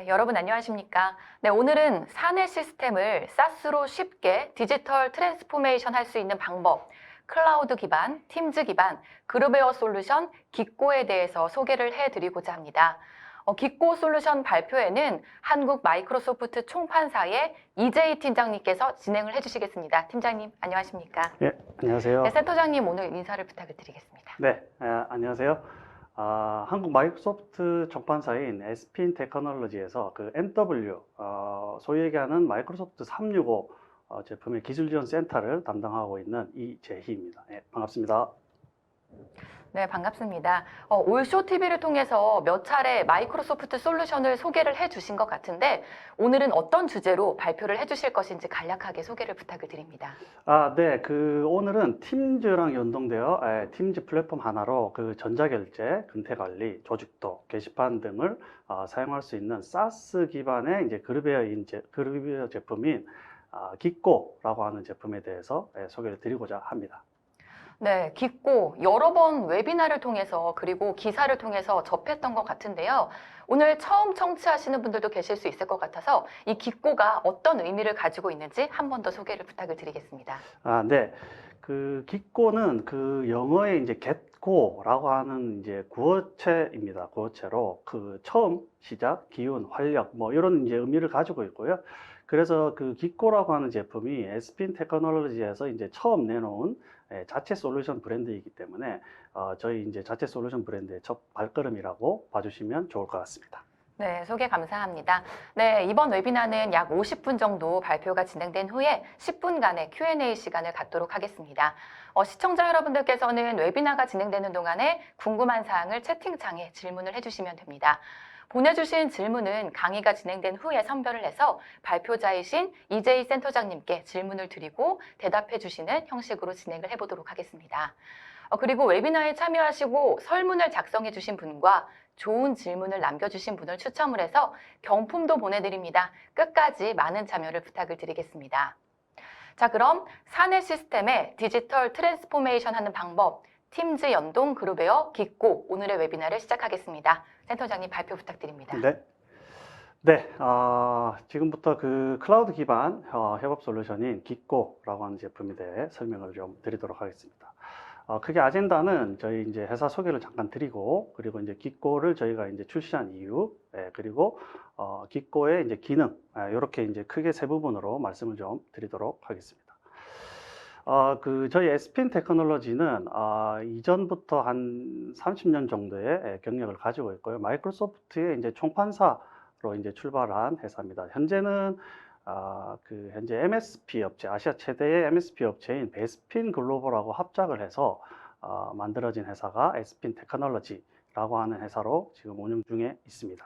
네, 여러분 안녕하십니까? 네, 오늘은 사내 시스템을 SaaS로 쉽게 디지털 트랜스포메이션 할 수 있는 방법, 클라우드 기반, 팀즈 기반, 그룹웨어 솔루션, 기꼬에 대해서 소개를 해드리고자 합니다. 기꼬 솔루션 발표회는 한국 마이크로소프트 총판사의 이재희 팀장님께서 진행을 해주시겠습니다. 팀장님, 안녕하십니까? 예, 안녕하세요. 네, 센터장님 오늘 인사를 부탁을 드리겠습니다. 네, 안녕하세요. 한국 마이크로소프트 총판사인 SP인 테크놀로지에서 그 MW, 소위 얘기하는 마이크로소프트 365 제품의 기술 지원 센터를 담당하고 있는 이재희입니다. 예, 반갑습니다. 네, 반갑습니다. 올쇼 TV를 통해서 몇 차례 마이크로소프트 솔루션을 소개를 해주신 것 같은데 오늘은 어떤 주제로 발표를 해주실 것인지 간략하게 소개를 부탁을 드립니다. 네, 오늘은 팀즈랑 연동되어 팀즈 플랫폼 하나로 그 전자결제, 근태관리, 조직도, 게시판 등을 사용할 수 있는 SaaS 기반의 이제 그룹웨어 제품인 기꼬라고 하는 제품에 대해서 소개를 드리고자 합니다. 네, 기꼬 여러 번 웨비나를 통해서 그리고 기사를 통해서 접했던 것 같은데요. 오늘 처음 청취하시는 분들도 계실 수 있을 것 같아서 이 기꼬가 어떤 의미를 가지고 있는지 한 번 더 소개를 부탁을 드리겠습니다. 네. 그 기꼬는 그 영어의 이제 get고라고 하는 이제 구어체입니다. 구어체로 그 처음, 시작, 기운, 활력 뭐 이런 이제 의미를 가지고 있고요. 그래서 그 기꼬라고 하는 제품이 SP인 테크놀로지에서 이제 처음 내놓은 자체 솔루션 브랜드이기 때문에 저희 이제 자체 솔루션 브랜드의 첫 발걸음이라고 봐주시면 좋을 것 같습니다. 네, 소개 감사합니다. 네, 이번 웨비나는 약 50분 정도 발표가 진행된 후에 10분간의 Q&A 시간을 갖도록 하겠습니다. 시청자 여러분들께서는 웨비나가 진행되는 동안에 궁금한 사항을 채팅창에 질문을 해주시면 됩니다. 보내주신 질문은 강의가 진행된 후에 선별을 해서 발표자이신 이재희 센터장님께 질문을 드리고 대답해 주시는 형식으로 진행을 해보도록 하겠습니다. 그리고 웨비나에 참여하시고 설문을 작성해 주신 분과 좋은 질문을 남겨주신 분을 추첨을 해서 경품도 보내드립니다. 끝까지 많은 참여를 부탁을 드리겠습니다. 자, 그럼 사내 시스템의 디지털 트랜스포메이션 하는 방법, 팀즈 연동 그룹웨어 기꼬 오늘의 웨비나를 시작하겠습니다. 센터장님 발표 부탁드립니다. 네, 지금부터 그 클라우드 기반 협업 솔루션인 기꼬라고 하는 제품에 대해 설명을 좀 드리도록 하겠습니다. 크게 아젠다는 저희 이제 회사 소개를 잠깐 드리고, 그리고 이제 기꼬를 저희가 이제 출시한 이유, 그리고 기꼬의 이제 기능, 이렇게 이제 크게 세 부분으로 말씀을 좀 드리도록 하겠습니다. 저희 SP인 테크놀로지는 이전부터 한 30년 정도의 경력을 가지고 있고요. 마이크로소프트의 이제 총판사로 이제 출발한 회사입니다. 현재는 현재 MSP 업체, 아시아 최대의 MSP 업체인 베스핀 글로벌하고 합작을 해서 만들어진 회사가 SP인 테크놀로지라고 하는 회사로 지금 운영 중에 있습니다.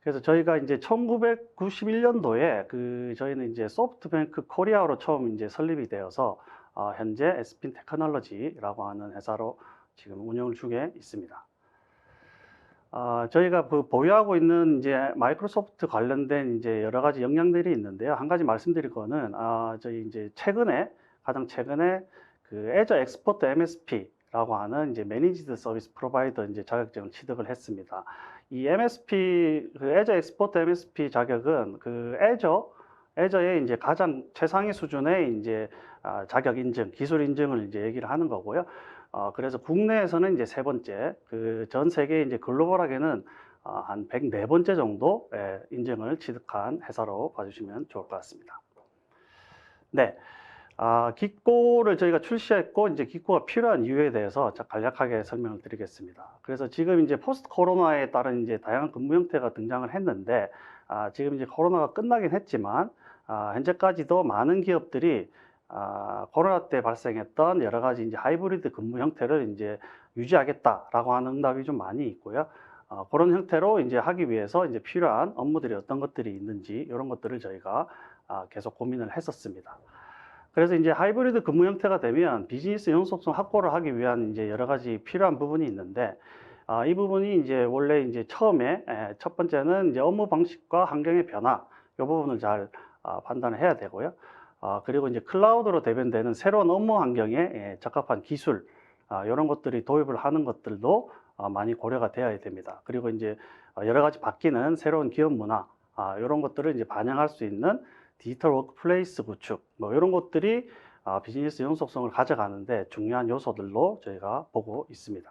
그래서 저희가 이제 1991년도에 저희는 이제 소프트뱅크 코리아로 처음 이제 설립이 되어서 현재 SP인 테크놀로지라고 하는 회사로 지금 운영 중에 있습니다. 저희가 보유하고 있는 이제 마이크로소프트 관련된 이제 여러 가지 역량들이 있는데요. 한 가지 말씀드릴 거는 저희 이제 가장 최근에 그 애저 엑스포트 MSP라고 하는 이제 매니지드 서비스 프로바이더 이제 자격증을 취득을 했습니다. 이 MSP 애저 엑스포트 MSP 자격은 애저의 이제 가장 최상위 수준의 이제 자격 인증, 기술 인증을 이제 얘기를 하는 거고요. 그래서 국내에서는 이제 세 번째, 전 세계 이제 글로벌하게는 한 104번째 정도 인증을 취득한 회사로 봐주시면 좋을 것 같습니다. 네. 기꼬를 저희가 출시했고, 이제 기꼬가 필요한 이유에 대해서 간략하게 설명을 드리겠습니다. 그래서 지금 이제 포스트 코로나에 따른 이제 다양한 근무 형태가 등장을 했는데, 지금 이제 코로나가 끝나긴 했지만, 현재까지도 많은 기업들이 코로나 때 발생했던 여러 가지 이제 하이브리드 근무 형태를 이제 유지하겠다라고 하는 응답이 좀 많이 있고요. 그런 형태로 이제 하기 위해서 이제 필요한 업무들이 어떤 것들이 있는지 이런 것들을 저희가 계속 고민을 했었습니다. 그래서 이제 하이브리드 근무 형태가 되면 비즈니스 연속성 확보를 하기 위한 이제 여러 가지 필요한 부분이 있는데, 이 부분이 이제 원래 이제 처음에 첫 번째는 이제 업무 방식과 환경의 변화, 이 부분을 잘 판단을 해야 되고요. 그리고 이제 클라우드로 대변되는 새로운 업무 환경에 적합한 기술, 이런 것들이 도입을 하는 것들도 많이 고려가 되어야 됩니다. 그리고 이제 여러 가지 바뀌는 새로운 기업 문화 이런 것들을 이제 반영할 수 있는 디지털 워크플레이스 구축 뭐 이런 것들이 비즈니스 연속성을 가져가는데 중요한 요소들로 저희가 보고 있습니다.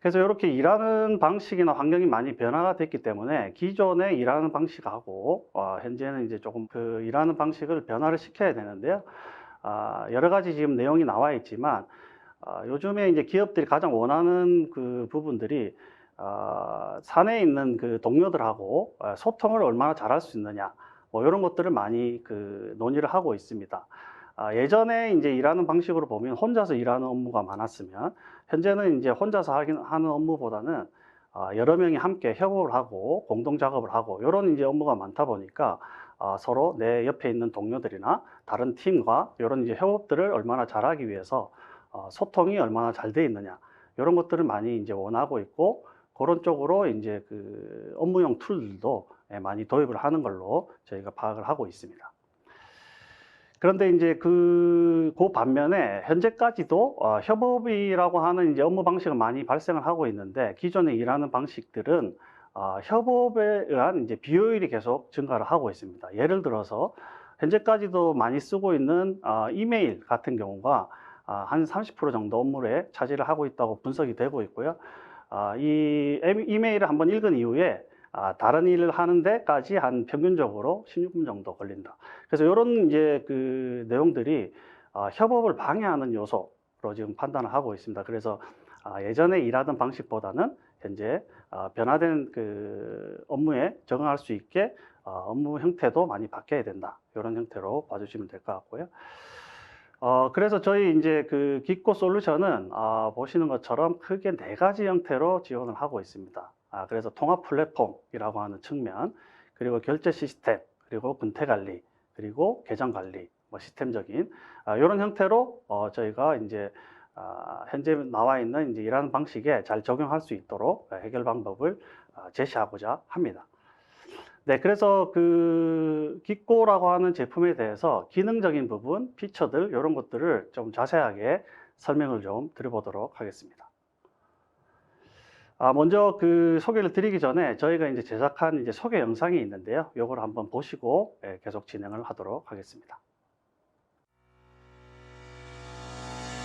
그래서 이렇게 일하는 방식이나 환경이 많이 변화가 됐기 때문에 기존에 일하는 방식하고 현재는 이제 조금 그 일하는 방식을 변화를 시켜야 되는데요. 여러 가지 지금 내용이 나와 있지만 요즘에 이제 기업들이 가장 원하는 그 부분들이 사내에 있는 그 동료들하고 소통을 얼마나 잘할 수 있느냐 뭐 이런 것들을 많이 그 논의를 하고 있습니다. 예전에 이제 일하는 방식으로 보면 혼자서 일하는 업무가 많았으면 현재는 이제 혼자서 하는 업무보다는 여러 명이 함께 협업을 하고 공동 작업을 하고 이런 이제 업무가 많다 보니까 서로 내 옆에 있는 동료들이나 다른 팀과 이런 이제 협업들을 얼마나 잘하기 위해서 소통이 얼마나 잘 돼 있느냐 이런 것들을 많이 이제 원하고 있고 그런 쪽으로 이제 그 업무용 툴들도 많이 도입을 하는 걸로 저희가 파악을 하고 있습니다. 그런데 이제 그 반면에 현재까지도 협업이라고 하는 이제 업무 방식을 많이 발생을 하고 있는데 기존에 일하는 방식들은 협업에 의한 이제 비효율이 계속 증가를 하고 있습니다. 예를 들어서 현재까지도 많이 쓰고 있는 이메일 같은 경우가 한 30% 정도 업무에 차지를 하고 있다고 분석이 되고 있고요. 이 이메일을 한번 읽은 이후에 다른 일을 하는 데까지 한 평균적으로 16분 정도 걸린다. 그래서 이런 이제 그 내용들이 협업을 방해하는 요소로 지금 판단을 하고 있습니다. 그래서 예전에 일하던 방식보다는 현재 변화된 그 업무에 적응할 수 있게 업무 형태도 많이 바뀌어야 된다. 이런 형태로 봐주시면 될 것 같고요. 그래서 저희 이제 그 기코 솔루션은 보시는 것처럼 크게 4가지 형태로 지원을 하고 있습니다. 그래서 통합 플랫폼이라고 하는 측면, 그리고 결제 시스템, 그리고 근태 관리, 그리고 계정 관리, 뭐 시스템적인 이런 형태로 저희가 이제 현재 나와 있는 이제 일하는 방식에 잘 적용할 수 있도록 해결 방법을 제시하고자 합니다. 네, 그래서 그 기코라고 하는 제품에 대해서 기능적인 부분, 피처들 이런 것들을 좀 자세하게 설명을 좀 드려보도록 하겠습니다. 먼저 그 소개를 드리기 전에 저희가 이제 제작한 이제 소개 영상이 있는데요. 이걸 한번 보시고 계속 진행을 하도록 하겠습니다.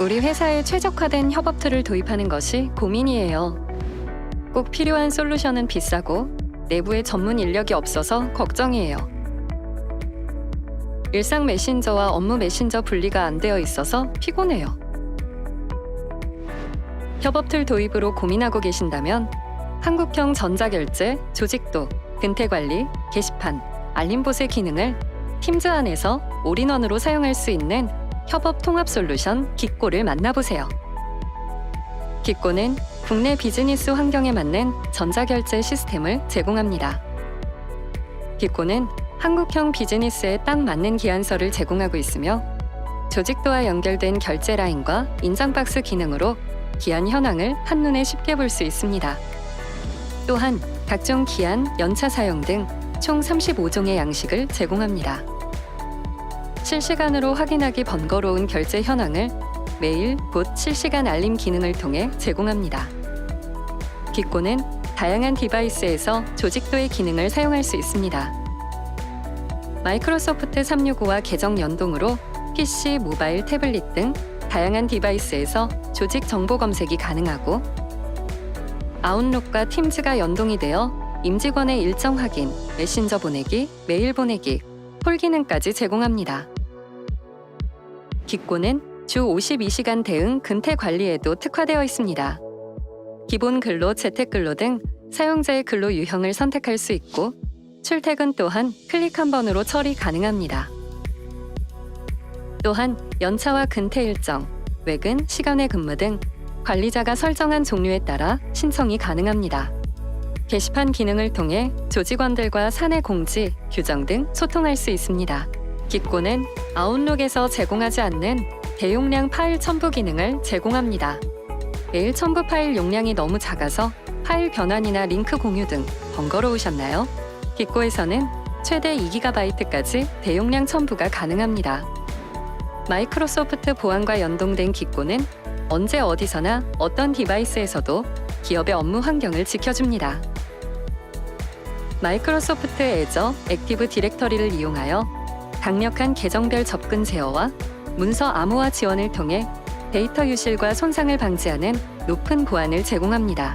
우리 회사에 최적화된 협업 툴을 도입하는 것이 고민이에요. 꼭 필요한 솔루션은 비싸고 내부에 전문 인력이 없어서 걱정이에요. 일상 메신저와 업무 메신저 분리가 안 되어 있어서 피곤해요. 협업 툴 도입으로 고민하고 계신다면 한국형 전자결제, 조직도, 근태관리, 게시판, 알림봇의 기능을 팀즈 안에서 올인원으로 사용할 수 있는 협업 통합 솔루션 기코를 만나보세요. 기코는 국내 비즈니스 환경에 맞는 전자결제 시스템을 제공합니다. 기코는 한국형 비즈니스에 딱 맞는 기한서를 제공하고 있으며 조직도와 연결된 결제 라인과 인장 박스 기능으로 기한 현황을 한눈에 쉽게 볼 수 있습니다. 또한 각종 기한, 연차 사용 등 총 35종의 양식을 제공합니다. 실시간으로 확인하기 번거로운 결제 현황을 매일 봇 실시간 알림 기능을 통해 제공합니다. 기코는 다양한 디바이스에서 조직도의 기능을 사용할 수 있습니다. 마이크로소프트 365와 계정 연동으로 PC, 모바일, 태블릿 등 다양한 디바이스에서 조직 정보 검색이 가능하고 아웃룩과 팀즈가 연동이 되어 임직원의 일정 확인, 메신저 보내기, 메일 보내기, 콜 기능까지 제공합니다. 기코는 주 52시간 대응 근태 관리에도 특화되어 있습니다. 기본 근로, 재택근로 등 사용자의 근로 유형을 선택할 수 있고 출퇴근 또한 클릭 한 번으로 처리 가능합니다. 또한 연차와 근태 일정, 외근, 시간의 근무 등 관리자가 설정한 종류에 따라 신청이 가능합니다. 게시판 기능을 통해 조직원들과 사내 공지, 규정 등 소통할 수 있습니다. 기코는 아웃룩에서 제공하지 않는 대용량 파일 첨부 기능을 제공합니다. 메일 첨부 파일 용량이 너무 작아서 파일 변환이나 링크 공유 등 번거로우셨나요? 기코에서는 최대 2GB까지 대용량 첨부가 가능합니다. 마이크로소프트 보안과 연동된 기코는 언제 어디서나 어떤 디바이스에서도 기업의 업무 환경을 지켜줍니다. 마이크로소프트 애저 액티브 디렉터리를 이용하여 강력한 계정별 접근 제어와 문서 암호화 지원을 통해 데이터 유실과 손상을 방지하는 높은 보안을 제공합니다.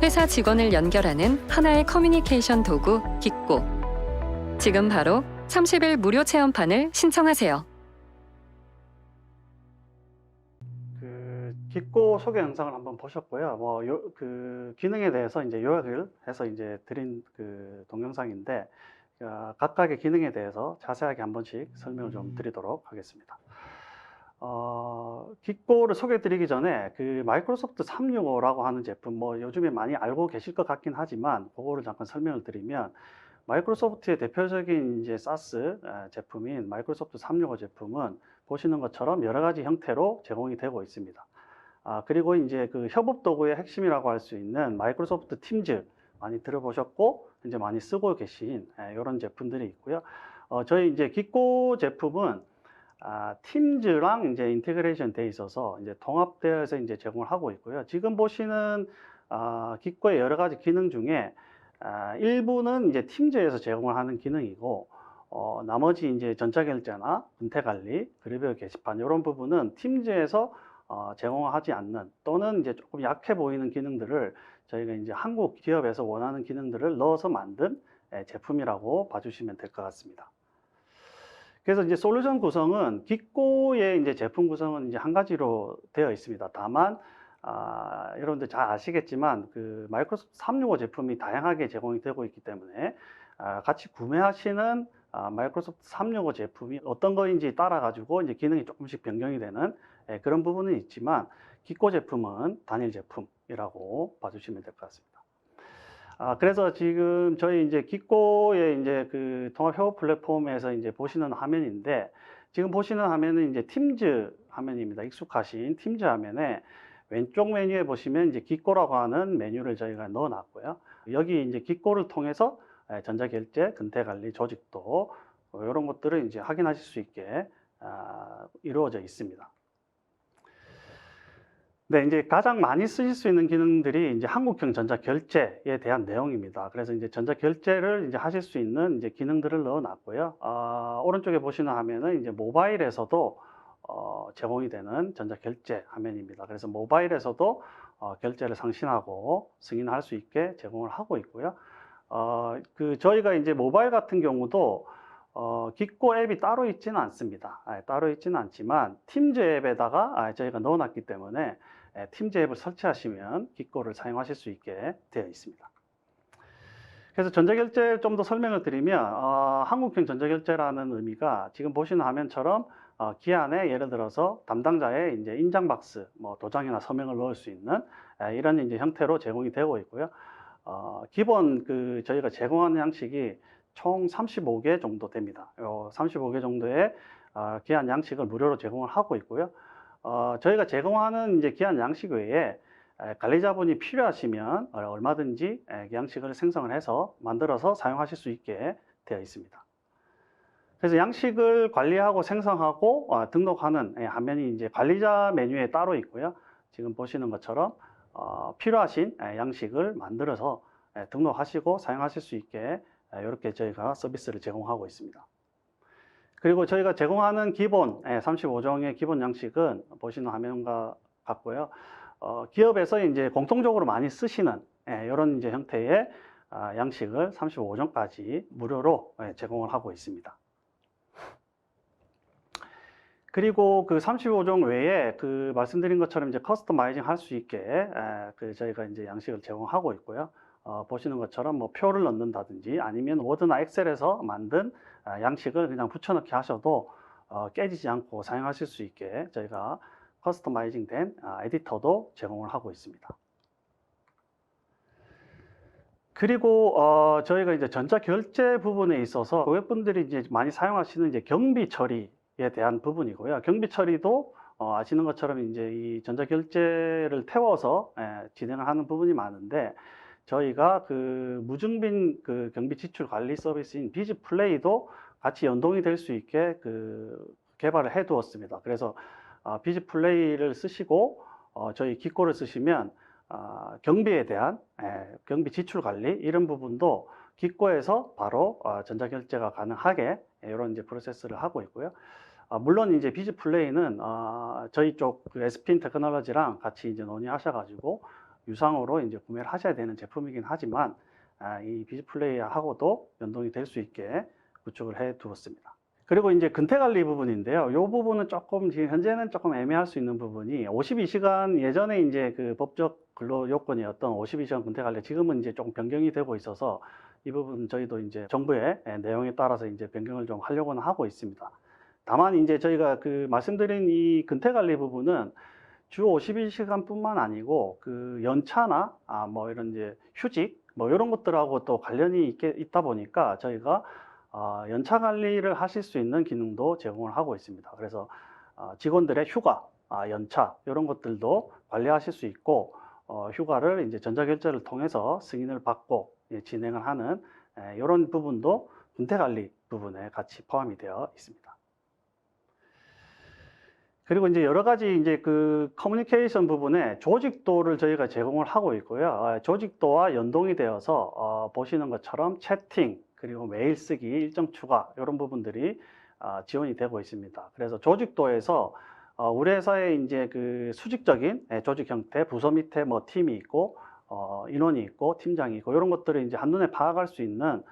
회사 직원을 연결하는 하나의 커뮤니케이션 도구 긱고. 지금 바로 30일 무료 체험판을 신청하세요. 긱고 소개 영상을 한번 보셨고요. 그 기능에 대해서 이제 요약을 해서 이제 드린 그 동영상인데, 각각의 기능에 대해서 자세하게 한 번씩 설명을 좀 드리도록 하겠습니다. 긱고를 소개해 드리기 전에 그 마이크로소프트 365라고 하는 제품, 요즘에 많이 알고 계실 것 같긴 하지만, 그거를 잠깐 설명을 드리면, 마이크로소프트의 대표적인 이제 사스 제품인 마이크로소프트 365 제품은 보시는 것처럼 여러 가지 형태로 제공이 되고 있습니다. 그리고 이제 그 협업 도구의 핵심이라고 할 수 있는 마이크로소프트 팀즈 많이 들어보셨고 이제 많이 쓰고 계신 이런 제품들이 있고요. 저희 이제 긱고 제품은 팀즈랑 이제 인테그레이션 돼 있어서 이제 통합되어서 이제 제공을 하고 있고요. 지금 보시는 긱고의 여러 가지 기능 중에 일부는 이제 팀즈에서 제공을 하는 기능이고, 나머지 이제 전자결제나 은퇴관리, 그래비어 게시판 이런 부분은 팀즈에서 제공하지 않는, 또는 이제 조금 약해 보이는 기능들을 저희가 이제 한국 기업에서 원하는 기능들을 넣어서 만든 제품이라고 봐주시면 될 것 같습니다. 그래서 이제 솔루션 구성은 긱고의 이제 제품 구성은 이제 한 가지로 되어 있습니다. 다만 여러분들 잘 아시겠지만 그 마이크로소프트 365 제품이 다양하게 제공이 되고 있기 때문에 같이 구매하시는 마이크로소프트 365 제품이 어떤 거인지 따라 가지고 이제 기능이 조금씩 변경이 되는 그런 부분은 있지만, 긱고 제품은 단일 제품이라고 봐주시면 될 것 같습니다. 그래서 지금 저희 이제 긱고의 이제 그 통합 협업 플랫폼에서 이제 보시는 화면인데, 지금 보시는 화면은 이제 팀즈 화면입니다. 익숙하신 팀즈 화면에 왼쪽 메뉴에 보시면 이제 긱고라고 하는 메뉴를 저희가 넣어 놨고요. 여기 이제 긱고를 통해서 전자결제, 근태관리, 조직도 이런 것들을 이제 확인하실 수 있게 이루어져 있습니다. 네, 이제 가장 많이 쓰실 수 있는 기능들이 이제 한국형 전자결제에 대한 내용입니다. 그래서 이제 전자결제를 이제 하실 수 있는 이제 기능들을 넣어 놨고요. 오른쪽에 보시는 화면은 이제 모바일에서도 제공이 되는 전자결제 화면입니다. 그래서 모바일에서도 결제를 상신하고 승인할 수 있게 제공을 하고 있고요. 저희가 이제 모바일 같은 경우도 긱고 앱이 따로 있지는 않습니다. 따로 있지는 않지만 팀즈 앱에다가 저희가 넣어놨기 때문에 팀즈 앱을 설치하시면 긱고를 사용하실 수 있게 되어 있습니다. 그래서 전자결제를 좀 더 설명을 드리면, 한국형 전자결제라는 의미가 지금 보시는 화면처럼 기안에 예를 들어서 담당자의 이제 인장 박스, 도장이나 서명을 넣을 수 있는 이런 이제 형태로 제공이 되고 있고요. 기본 저희가 제공하는 양식이 총 35개 정도 됩니다. 35개 정도의 기한 양식을 무료로 제공을 하고 있고요. 저희가 제공하는 이제 기한 양식 외에 관리자분이 필요하시면 얼마든지 양식을 생성을 해서 만들어서 사용하실 수 있게 되어 있습니다. 그래서 양식을 관리하고 생성하고 등록하는 화면이 이제 관리자 메뉴에 따로 있고요. 지금 보시는 것처럼 필요하신 양식을 만들어서 등록하시고 사용하실 수 있게 이렇게 저희가 서비스를 제공하고 있습니다. 그리고 저희가 제공하는 기본 35종의 기본 양식은 보시는 화면과 같고요. 기업에서 이제 공통적으로 많이 쓰시는 이런 이제 형태의 양식을 35종까지 무료로 제공을 하고 있습니다. 그리고 그 35종 외에 말씀드린 것처럼 이제 커스터마이징 할 수 있게 저희가 이제 양식을 제공하고 있고요. 보시는 것처럼 표를 넣는다든지 아니면 워드나 엑셀에서 만든 양식을 그냥 붙여넣기 하셔도 깨지지 않고 사용하실 수 있게 저희가 커스터마이징 된 에디터도 제공을 하고 있습니다. 그리고 저희가 이제 전자결제 부분에 있어서 고객분들이 이제 많이 사용하시는 이제 경비 처리에 대한 부분이고요. 경비 처리도 아시는 것처럼 이제 이 전자결제를 태워서 진행을 하는 부분이 많은데, 저희가 무증빙 경비 지출 관리 서비스인 비즈플레이도 같이 연동이 될 수 있게 개발을 해 두었습니다. 그래서 비즈플레이를 쓰시고 저희 긱고를 쓰시면 경비에 대한 경비 지출 관리 이런 부분도 기꼬에서 바로 전자결제가 가능하게 이런 이제 프로세스를 하고 있고요. 물론 이제 비즈플레이는 저희 쪽 그 SP인 테크놀로지랑 같이 이제 논의하셔가지고 유상으로 이제 구매를 하셔야 되는 제품이긴 하지만 이 비즈플레이하고도 연동이 될 수 있게 구축을 해 두었습니다. 그리고 이제 근태 관리 부분인데요. 이 부분은 조금 지금 현재는 조금 애매할 수 있는 부분이 52시간 예전에 이제 그 법적 근로 요건이었던 52시간 근태 관리 지금은 이제 조금 변경이 되고 있어서 이 부분 저희도 이제 정부의 내용에 따라서 이제 변경을 좀 하려고는 하고 있습니다. 다만 이제 저희가 그 말씀드린 이 근태 관리 부분은 주 52시간뿐만 아니고 그 연차나 뭐 이런 이제 휴직 뭐 이런 것들하고 또 관련이 있다 보니까 저희가 연차 관리를 하실 수 있는 기능도 제공을 하고 있습니다. 그래서 직원들의 휴가, 연차 이런 것들도 관리하실 수 있고 휴가를 이제 전자결제를 통해서 승인을 받고 진행을 하는 이런 부분도 근태 관리 부분에 같이 포함이 되어 있습니다. 그리고 이제 여러 가지 이제 그 커뮤니케이션 부분에 조직도를 저희가 제공을 하고 있고요. 조직도와 연동이 되어서 보시는 것처럼 채팅 그리고 메일 쓰기, 일정 추가 이런 부분들이 지원이 되고 있습니다. 그래서 조직도에서 우리 회사의 이제 그 수직적인 조직 형태, 부서 밑에 뭐 팀이 있고 인원이 있고 팀장이 있고 이런 것들을 이제 한눈에 파악할 수 있는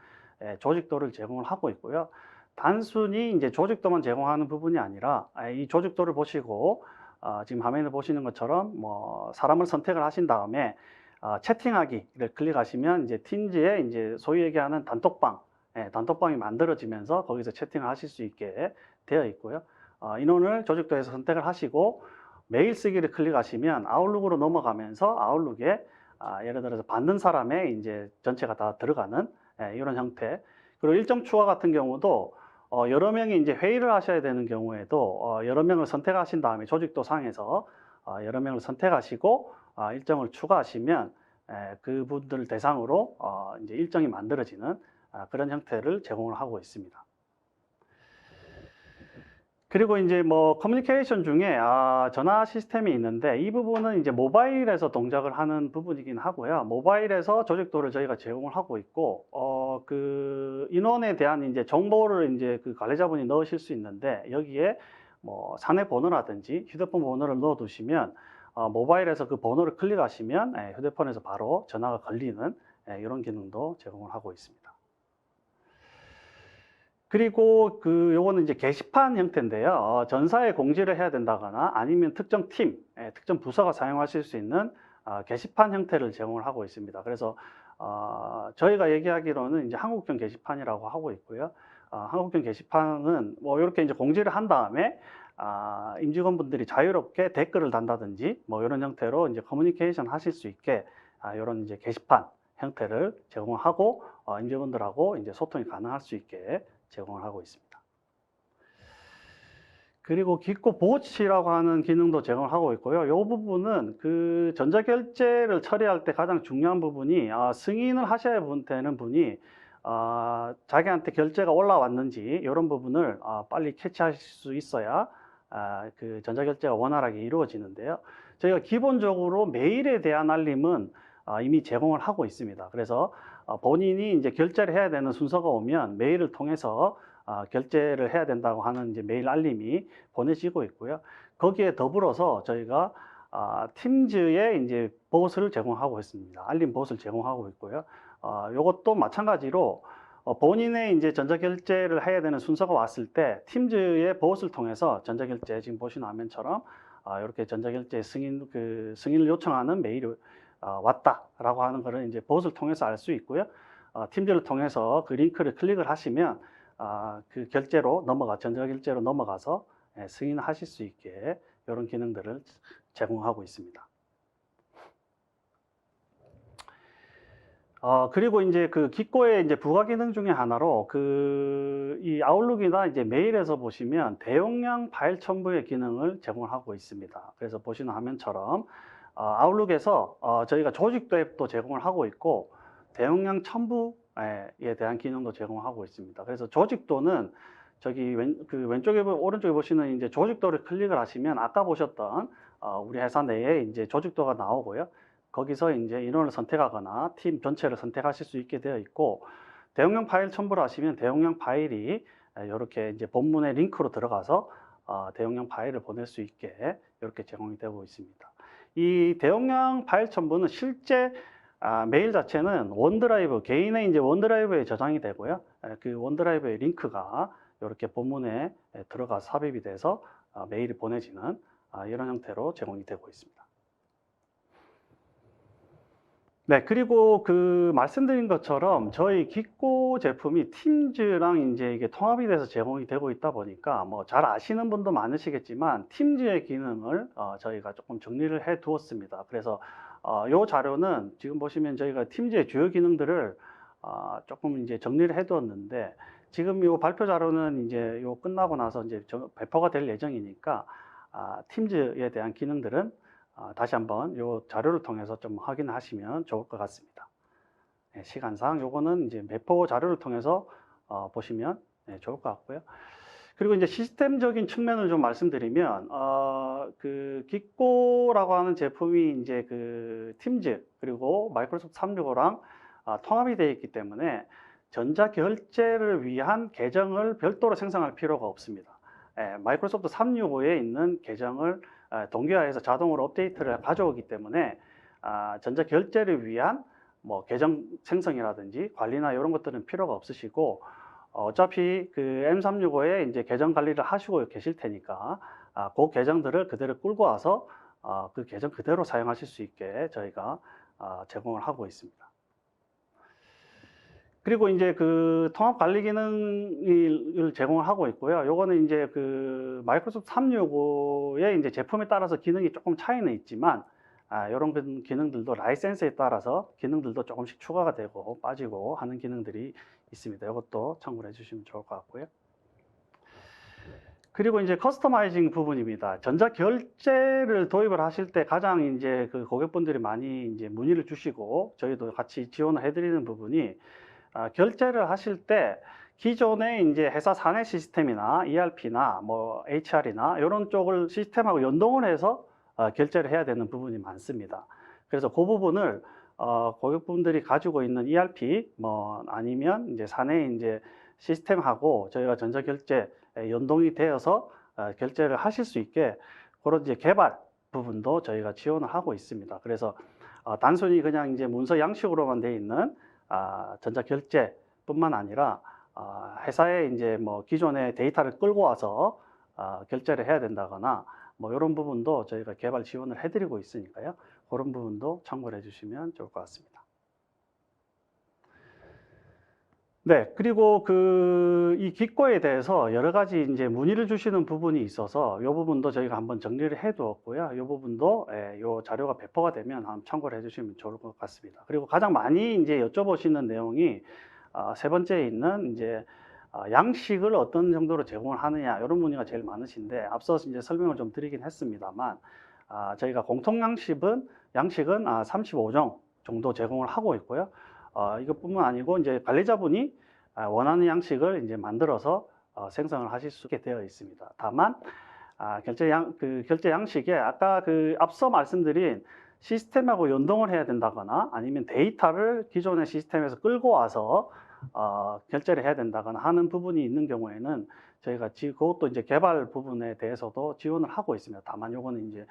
조직도를 제공을 하고 있고요. 단순히 이제 조직도만 제공하는 부분이 아니라 이 조직도를 보시고 지금 화면을 보시는 것처럼 뭐 사람을 선택을 하신 다음에 채팅하기를 클릭하시면 이제 팀즈에 이제 소위 얘기하는 단톡방이 만들어지면서 거기서 채팅을 하실 수 있게 되어 있고요. 인원을 조직도에서 선택을 하시고 메일 쓰기를 클릭하시면 아웃룩으로 넘어가면서 아웃룩에 예를 들어서 받는 사람의 이제 전체가 다 들어가는 이런 형태. 그리고 일정 추가 같은 경우도 여러 명이 이제 회의를 하셔야 되는 경우에도 여러 명을 선택하신 다음에 조직도 상에서 여러 명을 선택하시고 일정을 추가하시면 그분들 대상으로 이제 일정이 만들어지는 그런 형태를 제공을 하고 있습니다. 그리고 이제 뭐 커뮤니케이션 중에 전화 시스템이 있는데 이 부분은 이제 모바일에서 동작을 하는 부분이긴 하고요. 모바일에서 조직도를 저희가 제공을 하고 있고 그 인원에 대한 이제 정보를 이제 그 관리자분이 넣으실 수 있는데 여기에 뭐 사내 번호라든지 휴대폰 번호를 넣어 두시면 모바일에서 그 번호를 클릭하시면 휴대폰에서 바로 전화가 걸리는 이런 기능도 제공을 하고 있습니다. 그리고 요거는 이제 게시판 형태인데요. 전사에 공지를 해야 된다거나 아니면 특정 팀, 특정 부서가 사용하실 수 있는 게시판 형태를 제공을 하고 있습니다. 그래서 저희가 얘기하기로는 이제 한국형 게시판이라고 하고 있고요. 한국형 게시판은 뭐 이렇게 이제 공지를 한 다음에 임직원분들이 자유롭게 댓글을 단다든지 뭐 이런 형태로 이제 커뮤니케이션 하실 수 있게 이런 이제 게시판 형태를 제공하고 임직원들하고 이제 소통이 가능할 수 있게 제공을 하고 있습니다. 그리고 기코 보치라고 하는 기능도 제공을 하고 있고요. 이 부분은 그 전자결제를 처리할 때 가장 중요한 부분이 승인을 하셔야 되는 분이 자기한테 결제가 올라왔는지 이런 부분을 빨리 캐치하실 수 있어야 그 전자결제가 원활하게 이루어지는데요. 저희가 기본적으로 메일에 대한 알림은 이미 제공을 하고 있습니다. 그래서 본인이 이제 결제를 해야 되는 순서가 오면 메일을 통해서 결제를 해야 된다고 하는 이제 메일 알림이 보내지고 있고요. 거기에 더불어서 저희가 팀즈에 이제 봇을 제공하고 있습니다. 알림 봇을 제공하고 있고요. 이것도 마찬가지로 본인의 이제 전자결제를 해야 되는 순서가 왔을 때 팀즈의 봇을 통해서 전자결제 지금 보시는 화면처럼 이렇게 전자결제 승인을 요청하는 메일이 왔다라고 하는 것을 이제 봇을 통해서 알 수 있고요. 팀즈를 통해서 그 링크를 클릭을 하시면 그 전자결제로 넘어가서 승인하실 수 있게 이런 기능들을 제공하고 있습니다. 그리고 이제 그 기코의 이제 부가 기능 중에 하나로 이 아웃룩이나 이제 메일에서 보시면 대용량 파일 첨부의 기능을 제공하고 있습니다. 그래서 보시는 화면처럼 아웃룩에서 저희가 조직도 앱도 제공을 하고 있고 대용량 첨부에 대한 기능도 제공하고 있습니다. 그래서 조직도는 저기 왼쪽에 오른쪽에 보시는 이제 조직도를 클릭을 하시면 아까 보셨던 우리 회사 내에 이제 조직도가 나오고요. 거기서 이제 인원을 선택하거나 팀 전체를 선택하실 수 있게 되어 있고, 대용량 파일 첨부를 하시면 대용량 파일이 이렇게 이제 본문의 링크로 들어가서 대용량 파일을 보낼 수 있게 이렇게 제공이 되고 있습니다. 이 대용량 파일 첨부는 실제 메일 자체는 원드라이브, 개인의 이제 원드라이브에 저장이 되고요. 그 원드라이브의 링크가 이렇게 본문에 들어가 삽입이 돼서 메일이 보내지는 이런 형태로 제공이 되고 있습니다. 네, 그리고 그 말씀드린 것처럼 저희 기꼬 제품이 팀즈랑 이제 이게 통합이 돼서 제공이 되고 있다 보니까 뭐 잘 아시는 분도 많으시겠지만 팀즈의 기능을 저희가 조금 정리를 해 두었습니다. 그래서 이 자료는 지금 보시면 저희가 팀즈의 주요 기능들을 조금 이제 정리를 해 두었는데, 지금 이 발표 자료는 이제 요 끝나고 나서 이제 배포가 될 예정이니까 팀즈에 대한 기능들은 다시 한번 이 자료를 통해서 좀 확인하시면 좋을 것 같습니다. 네, 시간상 요거는 이제 배포 자료를 통해서 보시면 좋을 것 같고요. 그리고 이제 시스템적인 측면을 좀 말씀드리면, 그 기꼬라고 하는 제품이 이제 그 팀즈 그리고 마이크로소프트 365랑 통합이 되어 있기 때문에 전자 결제를 위한 계정을 별도로 생성할 필요가 없습니다. 마이크로소프트 365에 있는 계정을 동기화해서 자동으로 업데이트를 가져오기 때문에 전자 결제를 위한 뭐 계정 생성이라든지 관리나 이런 것들은 필요가 없으시고, 어차피 그 M365에 이제 계정 관리를 하시고 계실 테니까 그 계정들을 그대로 끌고 와서 그 계정 그대로 사용하실 수 있게 저희가 제공을 하고 있습니다. 그리고 이제 그 통합 관리 기능을 제공을 하고 있고요. 요거는 이제 그 마이크로소프트 365의 이제 제품에 따라서 기능이 조금 차이는 있지만, 이런 기능들도 라이센스에 따라서 기능들도 조금씩 추가가 되고 빠지고 하는 기능들이 있습니다. 이것도 참고를 해주시면 좋을 것 같고요. 그리고 이제 커스터마이징 부분입니다. 전자 결제를 도입을 하실 때 가장 이제 그 고객분들이 많이 이제 문의를 주시고 저희도 같이 지원을 해드리는 부분이, 결제를 하실 때 기존의 이제 회사 사내 시스템이나 ERP나 뭐 HR이나 이런 쪽을 시스템하고 연동을 해서 결제를 해야 되는 부분이 많습니다. 그래서 그 부분을 고객분들이 가지고 있는 ERP 뭐 아니면 이제 사내 이제 시스템하고 저희가 전자결제 연동이 되어서 결제를 하실 수 있게 그런 이제 개발 부분도 저희가 지원을 하고 있습니다. 그래서 단순히 그냥 이제 문서 양식으로만 되어 있는 전자결제뿐만 아니라 회사에 이제 뭐 기존의 데이터를 끌고 와서 결제를 해야 된다거나 뭐 이런 부분도 저희가 개발 지원을 해드리고 있으니까요. 그런 부분도 참고를 해주시면 좋을 것 같습니다. 네, 그리고 이 기꼬에 대해서 여러 가지 이제 문의를 주시는 부분이 있어서 이 부분도 저희가 한번 정리를 해 두었고요. 이 부분도 이 자료가 배포가 되면 한번 참고를 해주시면 좋을 것 같습니다. 그리고 가장 많이 이제 여쭤보시는 내용이 세 번째에 있는 이제 양식을 어떤 정도로 제공을 하느냐 이런 문의가 제일 많으신데, 앞서 이제 설명을 좀 드리긴 했습니다만 저희가 공통 양식은 35종 정도 제공을 하고 있고요. 이것뿐만 아니고 이제 관리자분이 원하는 양식을 이제 만들어서 생성을 하실 수 있게 되어 있습니다. 다만 결제 양식에 아까 앞서 말씀드린 시스템하고 연동을 해야 된다거나 아니면 데이터를 기존의 시스템에서 끌고 와서 결제를 해야 된다거나 하는 부분이 있는 경우에는 저희가 그것도 이제 개발 부분에 대해서도 지원을 하고 있습니다. 다만 요거는 이제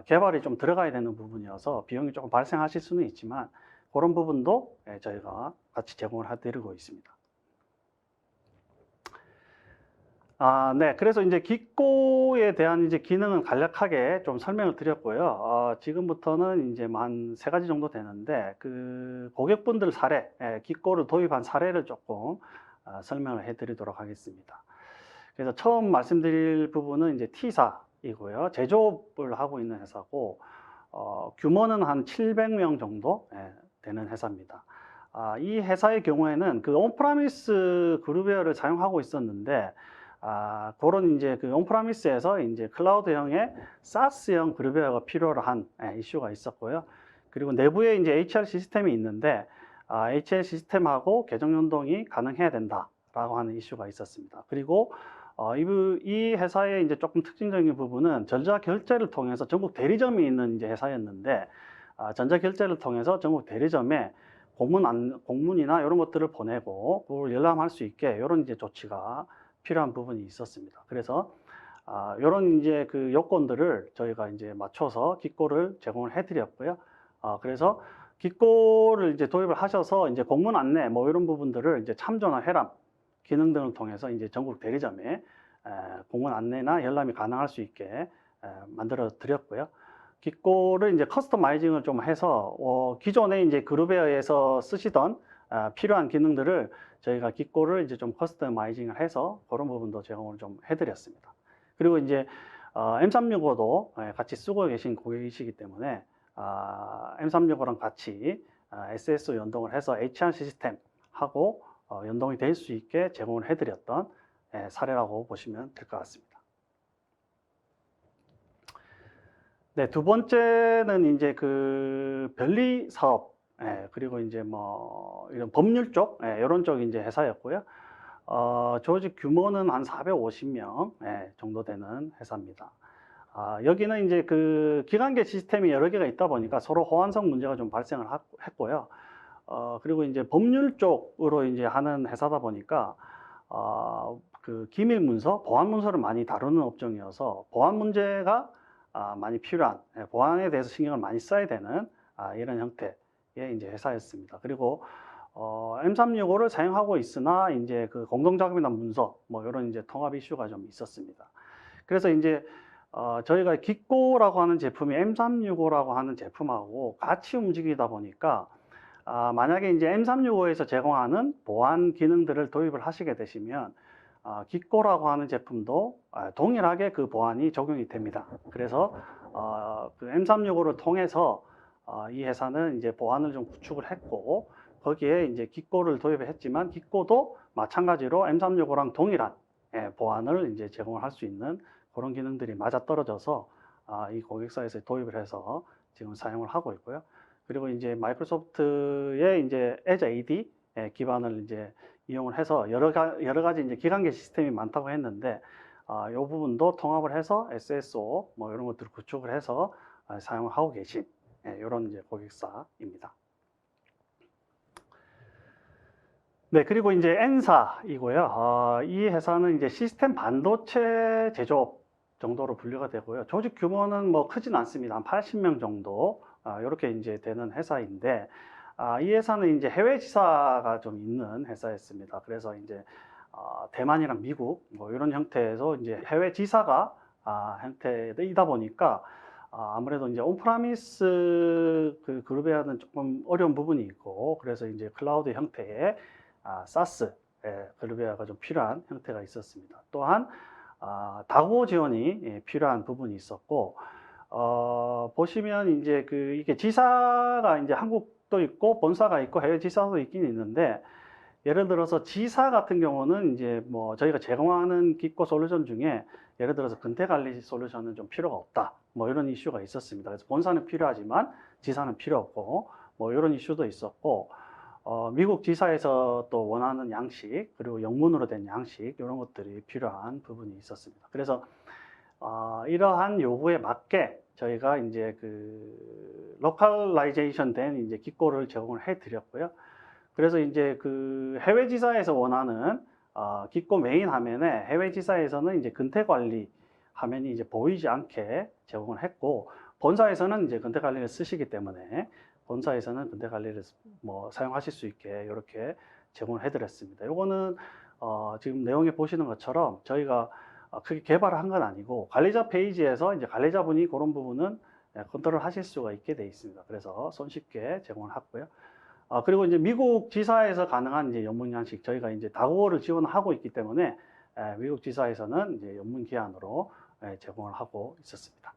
개발이 좀 들어가야 되는 부분이어서 비용이 조금 발생하실 수는 있지만 그런 부분도 저희가 같이 제공을 해드리고 있습니다. 네. 그래서 이제 기꼬에 대한 이제 기능은 간략하게 좀 설명을 드렸고요. 지금부터는 이제 한 3가지 정도 되는데, 그 고객분들 사례, 기꼬를 도입한 사례를 조금 설명을 해드리도록 하겠습니다. 그래서 처음 말씀드릴 부분은 이제 T사이고요. 제조업을 하고 있는 회사고, 규모는 한 700명 정도 되는 회사입니다. 이 회사의 경우에는 그 온프라미스 그룹웨어를 사용하고 있었는데, 그런 이제 그 온프라미스에서 이제 클라우드형의 SaaS형 그룹웨어가 필요로 한 이슈가 있었고요. 그리고 내부에 이제 HR 시스템이 있는데, HR 시스템하고 계정 연동이 가능해야 된다라고 하는 이슈가 있었습니다. 그리고 이 회사의 이제 조금 특징적인 부분은 전자 결제를 통해서 전국 대리점이 있는 이제 회사였는데, 전자결제를 통해서 전국 대리점에 공문이나 이런 것들을 보내고 그걸 열람할 수 있게 이런 이제 조치가 필요한 부분이 있었습니다. 그래서 이런 이제 그 요건들을 저희가 이제 맞춰서 기꼬를 제공을 해드렸고요. 그래서 기꼬를 이제 도입을 하셔서 이제 공문 안내 뭐 이런 부분들을 이제 참조나 회람 기능 등을 통해서 이제 전국 대리점에 공문 안내나 열람이 가능할 수 있게 만들어 드렸고요. 기꼬를 이제 커스터마이징을 좀 해서 기존에 이제 그룹웨어에서 쓰시던 필요한 기능들을 저희가 기꼬를 이제 좀 커스터마이징을 해서 그런 부분도 제공을 좀 해드렸습니다. 그리고 이제 M365도 같이 쓰고 계신 고객이시기 때문에 M365랑 같이 SSO 연동을 해서 HR 시스템하고 연동이 될 수 있게 제공을 해드렸던 사례라고 보시면 될 것 같습니다. 네, 두 번째는 이제 그 변리 사업, 그리고 이제 뭐 이런 법률 쪽, 이런 쪽 이제 회사였고요. 조직 규모는 한 450명 정도 되는 회사입니다. 여기는 이제 그 기관계 시스템이 여러 개가 있다 보니까 서로 호환성 문제가 좀 발생을 했고요. 그리고 이제 법률 쪽으로 이제 하는 회사다 보니까 그 기밀 문서, 보안 문서를 많이 다루는 업종이어서 보안 문제가 많이 필요한, 보안에 대해서 신경을 많이 써야 되는 이런 형태의 이제 회사였습니다. 그리고 M365를 사용하고 있으나 이제 그 공동작업이나 문서 뭐 이런 이제 통합 이슈가 좀 있었습니다. 그래서 이제 저희가 기꼬라고 하는 제품이 M365라고 하는 제품하고 같이 움직이다 보니까 만약에 이제 M365에서 제공하는 보안 기능들을 도입을 하시게 되시면 기꼬라고 하는 제품도 동일하게 그 보안이 적용이 됩니다. 그래서 그 M365를 통해서 이 회사는 이제 보안을 좀 구축을 했고 거기에 이제 기꼬를 도입을 했지만 기꼬도 마찬가지로 M365랑 동일한 보안을 이제 제공을 할 수 있는 그런 기능들이 맞아떨어져서 이 고객사에서 도입을 해서 지금 사용을 하고 있고요. 그리고 이제 마이크로소프트의 이제 Azure AD 기반을 이제 이용을 해서 여러 가지 이제 기관계 시스템이 많다고 했는데 이 부분도 통합을 해서 SSO 뭐 이런 것들을 구축을 해서 사용을 하고 계신 이런 이제 고객사입니다. 네, 그리고 이제 N사이고요. 이 회사는 이제 시스템 반도체 제조업 정도로 분류가 되고요. 조직 규모는 뭐 크진 않습니다. 한 80명 정도 이렇게 이제 되는 회사인데 이 회사는 이제 해외 지사가 좀 있는 회사였습니다. 그래서 이제 대만이랑 미국 뭐 이런 형태에서 이제 해외 지사가 형태이다 보니까 아무래도 이제 온프라미스 그 그룹에는 조금 어려운 부분이 있고 그래서 이제 클라우드 형태의 사스 그룹웨어가 좀 필요한 형태가 있었습니다. 또한 다고 지원이 필요한 부분이 있었고 보시면 이제 그 이게 지사가 이제 한국도 있고 본사가 있고 해외 지사도 있긴 있는데 예를 들어서 지사 같은 경우는 이제 뭐 저희가 제공하는 기꼬 솔루션 중에 예를 들어서 근태 관리 솔루션은 좀 필요가 없다 뭐 이런 이슈가 있었습니다. 그래서 본사는 필요하지만 지사는 필요 없고 뭐 이런 이슈도 있었고 미국 지사에서 또 원하는 양식 그리고 영문으로 된 양식 이런 것들이 필요한 부분이 있었습니다. 그래서 이러한 요구에 맞게 저희가 이제 그 로컬라이제이션 된 이제 기꼬를 제공을 해 드렸고요. 그래서 이제 그 해외 지사에서 원하는 기꼬 메인 화면에 해외 지사에서는 이제 근태 관리 화면이 이제 보이지 않게 제공을 했고 본사에서는 이제 근태 관리를 쓰시기 때문에 본사에서는 근태 관리를 뭐 사용하실 수 있게 이렇게 제공을 해드렸습니다. 요거는 지금 내용에 보시는 것처럼 저희가 크게 개발을 한 건 아니고 관리자 페이지에서 이제 관리자분이 그런 부분은 컨트롤 하실 수가 있게 되어 있습니다. 그래서 손쉽게 제공을 했고요. 그리고 이제 미국 지사에서 가능한 이제 연문 양식 저희가 이제 다국어를 지원하고 있기 때문에 미국 지사에서는 이제 연문 기한으로 제공을 하고 있었습니다.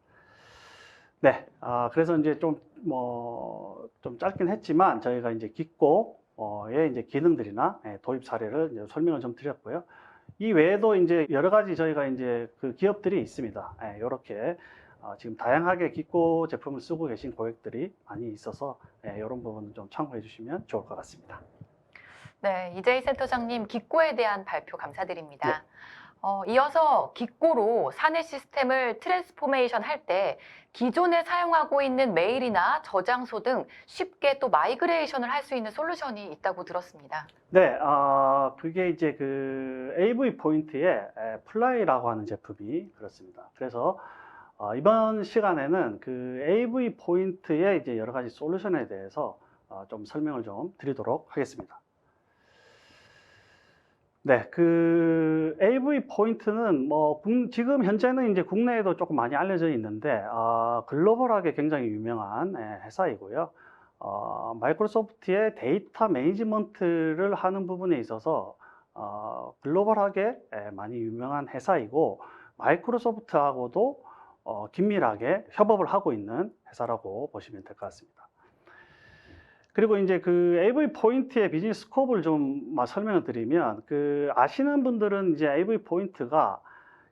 네, 그래서 이제 좀 짧긴 했지만 저희가 이제 기꼬의 이제 기능들이나 도입 사례를 이제 설명을 좀 드렸고요. 이 외에도 이제 여러 가지 저희가 이제 그 기업들이 있습니다. 이렇게 지금 다양하게 기꼬 제품을 쓰고 계신 고객들이 많이 있어서 이런 부분을 좀 참고해 주시면 좋을 것 같습니다. 네, 이재희 센터장님 기꼬에 대한 발표 감사드립니다. 네. 이어서 기꼬로 사내 시스템을 트랜스포메이션 할 때 기존에 사용하고 있는 메일이나 저장소 등 쉽게 또 마이그레이션을 할 수 있는 솔루션이 있다고 들었습니다. 네, 그게 이제 그 AV 포인트의 플라이라고 하는 제품이 그렇습니다. 그래서 이번 시간에는 그 AV 포인트의 이제 여러 가지 솔루션에 대해서 좀 설명을 좀 드리도록 하겠습니다. 네, 그 AV 포인트는 뭐 지금 현재는 이제 국내에도 조금 많이 알려져 있는데 글로벌하게 굉장히 유명한 회사이고요. 마이크로소프트의 데이터 매니지먼트를 하는 부분에 있어서 글로벌하게 많이 유명한 회사이고 마이크로소프트하고도 긴밀하게 협업을 하고 있는 회사라고 보시면 될 것 같습니다. 그리고 이제 그 AV 포인트의 비즈니스 스코프를 좀 설명을 드리면, 그 아시는 분들은 이제 AV 포인트가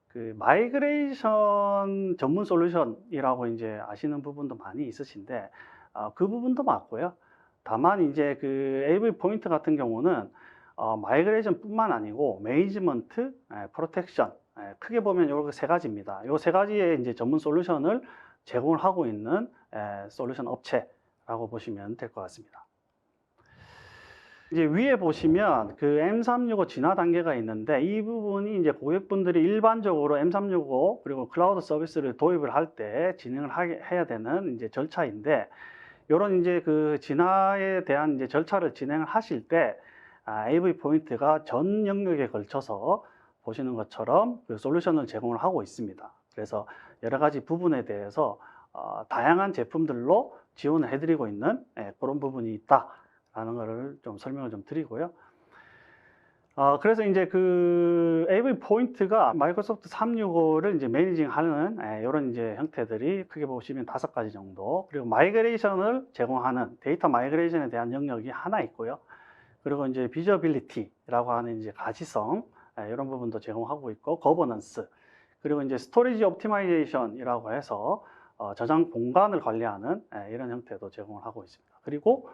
그 마이그레이션 전문 솔루션이라고 이제 아시는 부분도 많이 있으신데, 그 부분도 맞고요. 다만 이제 그 AV 포인트 같은 경우는 마이그레이션뿐만 아니고 매니지먼트, 프로텍션, 크게 보면 이렇게 세 가지입니다. 이 세 가지의 이제 전문 솔루션을 제공을 하고 있는 솔루션 업체라고 보시면 될 것 같습니다. 이제 위에 보시면 그 M365 진화 단계가 있는데, 이 부분이 이제 고객분들이 일반적으로 M365 그리고 클라우드 서비스를 도입을 할 때 진행을 해야 되는 이제 절차인데, 이런 이제 그 진화에 대한 이제 절차를 진행을 하실 때 AV 포인트가 전 영역에 걸쳐서 보시는 것처럼 그 솔루션을 제공을 하고 있습니다. 그래서 여러 가지 부분에 대해서 다양한 제품들로 지원을 해드리고 있는 그런 부분이 있다라는 것을 좀 설명을 좀 드리고요. 그래서 이제 그 AV 포인트가 마이크로소프트 365를 이제 매니징하는 이런 이제 형태들이 크게 보시면 5가지 정도, 그리고 마이그레이션을 제공하는 데이터 마이그레이션에 대한 영역이 하나 있고요. 그리고 이제 비저빌리티라고 하는 이제 가시성, 이런 부분도 제공하고 있고, 거버넌스, 그리고 이제 스토리지 옵티마이제이션이라고 해서 저장 공간을 관리하는 이런 형태도 제공을 하고 있습니다. 그리고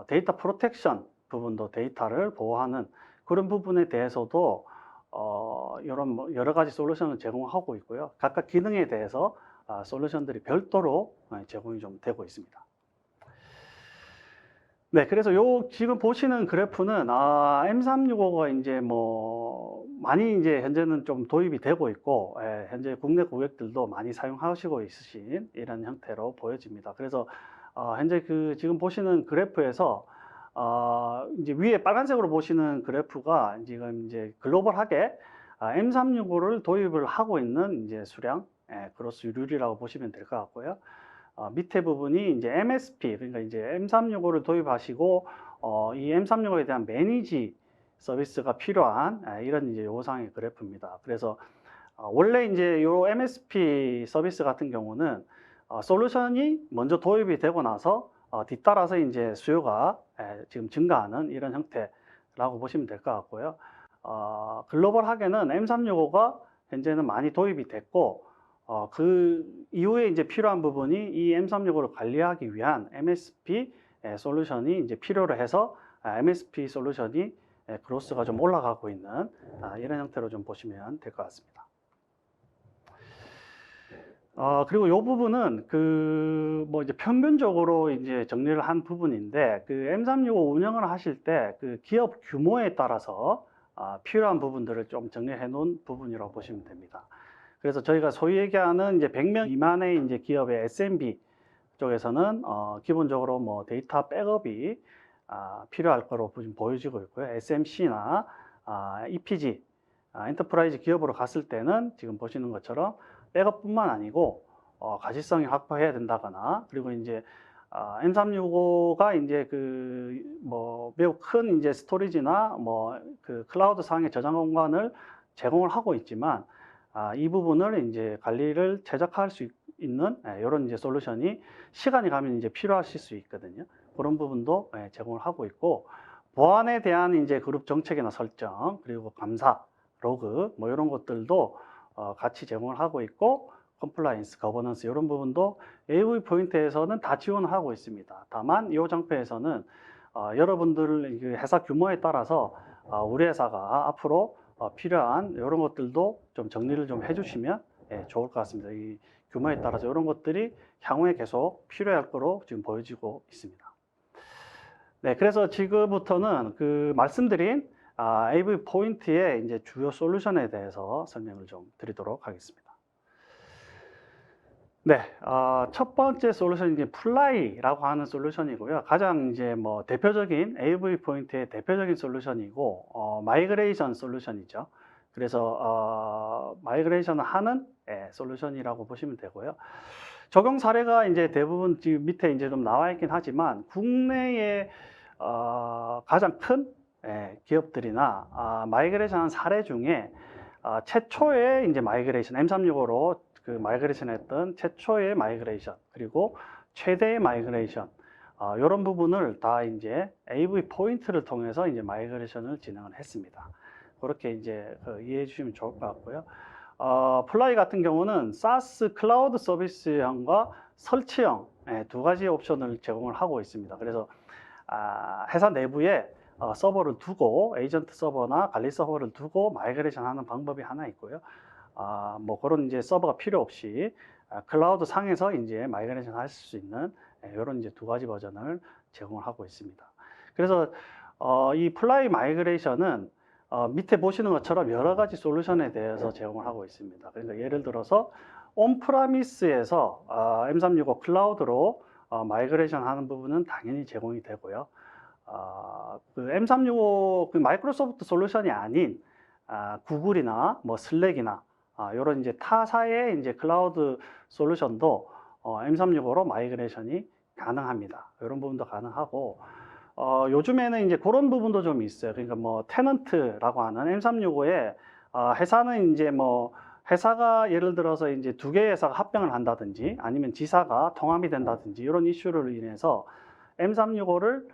데이터 프로텍션 부분도 데이터를 보호하는 그런 부분에 대해서도 이런 여러 가지 솔루션을 제공하고 있고요. 각각 기능에 대해서 솔루션들이 별도로 제공이 좀 되고 있습니다. 네, 그래서 지금 보시는 그래프는 M365가 이제 뭐 많이 이제 현재는 좀 도입이 되고 있고, 현재 국내 고객들도 많이 사용하시고 있으신 이런 형태로 보여집니다. 그래서 현재 그 지금 보시는 그래프에서 이제 위에 빨간색으로 보시는 그래프가 지금 이제 글로벌하게 M365를 도입을 하고 있는 이제 수량, 그로스율이라고 보시면 될 것 같고요. 밑에 부분이 이제 MSP, 그러니까 이제 M365를 도입하시고 이 M365에 대한 매니지 서비스가 필요한 이런 이제 요상의 그래프입니다. 그래서 원래 이제 요 MSP 서비스 같은 경우는 솔루션이 먼저 도입이 되고 나서 뒤따라서 이제 수요가 지금 증가하는 이런 형태라고 보시면 될 것 같고요. 글로벌하게는 M365가 현재는 많이 도입이 됐고, 그 이후에 이제 필요한 부분이 이 M365를 관리하기 위한 MSP 솔루션이 이제 필요로 해서 MSP 솔루션이 그로스가 좀 올라가고 있는 이런 형태로 좀 보시면 될 것 같습니다. 그리고 이 부분은 뭐 이제 평균적으로 이제 정리를 한 부분인데, 그 M365 운영을 하실 때 그 기업 규모에 따라서 필요한 부분들을 좀 정리해 놓은 부분이라고 보시면 됩니다. 그래서 저희가 소위 얘기하는 이제 100명 미만의 이제 기업의 SMB 쪽에서는 기본적으로 뭐 데이터 백업이 필요할 거로 보여지고 있고요. SMC나 EPG, 엔터프라이즈 기업으로 갔을 때는 지금 보시는 것처럼 백업뿐만 아니고 가시성이 확보해야 된다거나, 그리고 이제 M365가 이제 그 뭐 매우 큰 이제 스토리지나 뭐 그 클라우드 상의 저장 공간을 제공을 하고 있지만, 이 부분을 이제 관리를 최적화할 수 있는 이런 이제 솔루션이 시간이 가면 이제 필요하실 수 있거든요. 그런 부분도 제공을 하고 있고, 보안에 대한 이제 그룹 정책이나 설정, 그리고 감사, 로그 뭐 이런 것들도 같이 제공을 하고 있고, 컴플라이언스, 거버넌스 이런 부분도 AV 포인트에서는 다 지원을 하고 있습니다. 다만 이 장표에서는 여러분들 회사 규모에 따라서 우리 회사가 앞으로 필요한 이런 것들도 좀 정리를 좀 해주시면 좋을 것 같습니다. 이 규모에 따라서 이런 것들이 향후에 계속 필요할 거로 지금 보여지고 있습니다. 네, 그래서 지금부터는 그 말씀드린 AV 포인트의 이제 주요 솔루션에 대해서 설명을 좀 드리도록 하겠습니다. 네, 첫 번째 솔루션이 이제 플라이라고 하는 솔루션이고요. 가장 이제 뭐 대표적인 AV 포인트의 대표적인 솔루션이고, 마이그레이션 솔루션이죠. 그래서 마이그레이션을 하는 솔루션이라고 보시면 되고요. 적용 사례가 이제 대부분 지금 밑에 이제 좀 나와 있긴 하지만 국내의 가장 큰 기업들이나 마이그레이션 사례 중에 최초의 이제 마이그레이션 M365로 그 마이그레이션 했던 최초의 마이그레이션 그리고 최대의 마이그레이션 이런 부분을 다 이제 AV 포인트를 통해서 이제 마이그레이션을 진행을 했습니다. 그렇게 이제 이해해 주시면 좋을 것 같고요. 플라이 같은 경우는 SaaS 클라우드 서비스형과 설치형 두 가지 옵션을 제공을 하고 있습니다. 그래서 회사 내부에 서버를 두고 에이전트 서버나 관리 서버를 두고 마이그레이션 하는 방법이 하나 있고요. 뭐 그런 이제 서버가 필요 없이 클라우드 상에서 이제 마이그레이션 하실 수 있는 이런 이제 두 가지 버전을 제공을 하고 있습니다. 그래서 이 플라이 마이그레이션은 밑에 보시는 것처럼 여러 가지 솔루션에 대해서 제공을 하고 있습니다. 그러니까 예를 들어서 온프라미스에서 M365 클라우드로 마이그레이션 하는 부분은 당연히 제공이 되고요. 그 M365 그 마이크로소프트 솔루션이 아닌 구글이나 뭐 슬랙이나 이런 이제 타사의 이제 클라우드 솔루션도 M365로 마이그레이션이 가능합니다. 이런 부분도 가능하고 요즘에는 이제 그런 부분도 좀 있어요. 그러니까 뭐 테넌트라고 하는 M365에 회사는 이제 뭐 회사가 예를 들어서 이제 두 개의 회사가 합병을 한다든지 아니면 지사가 통합이 된다든지 이런 이슈를 인해서 M365를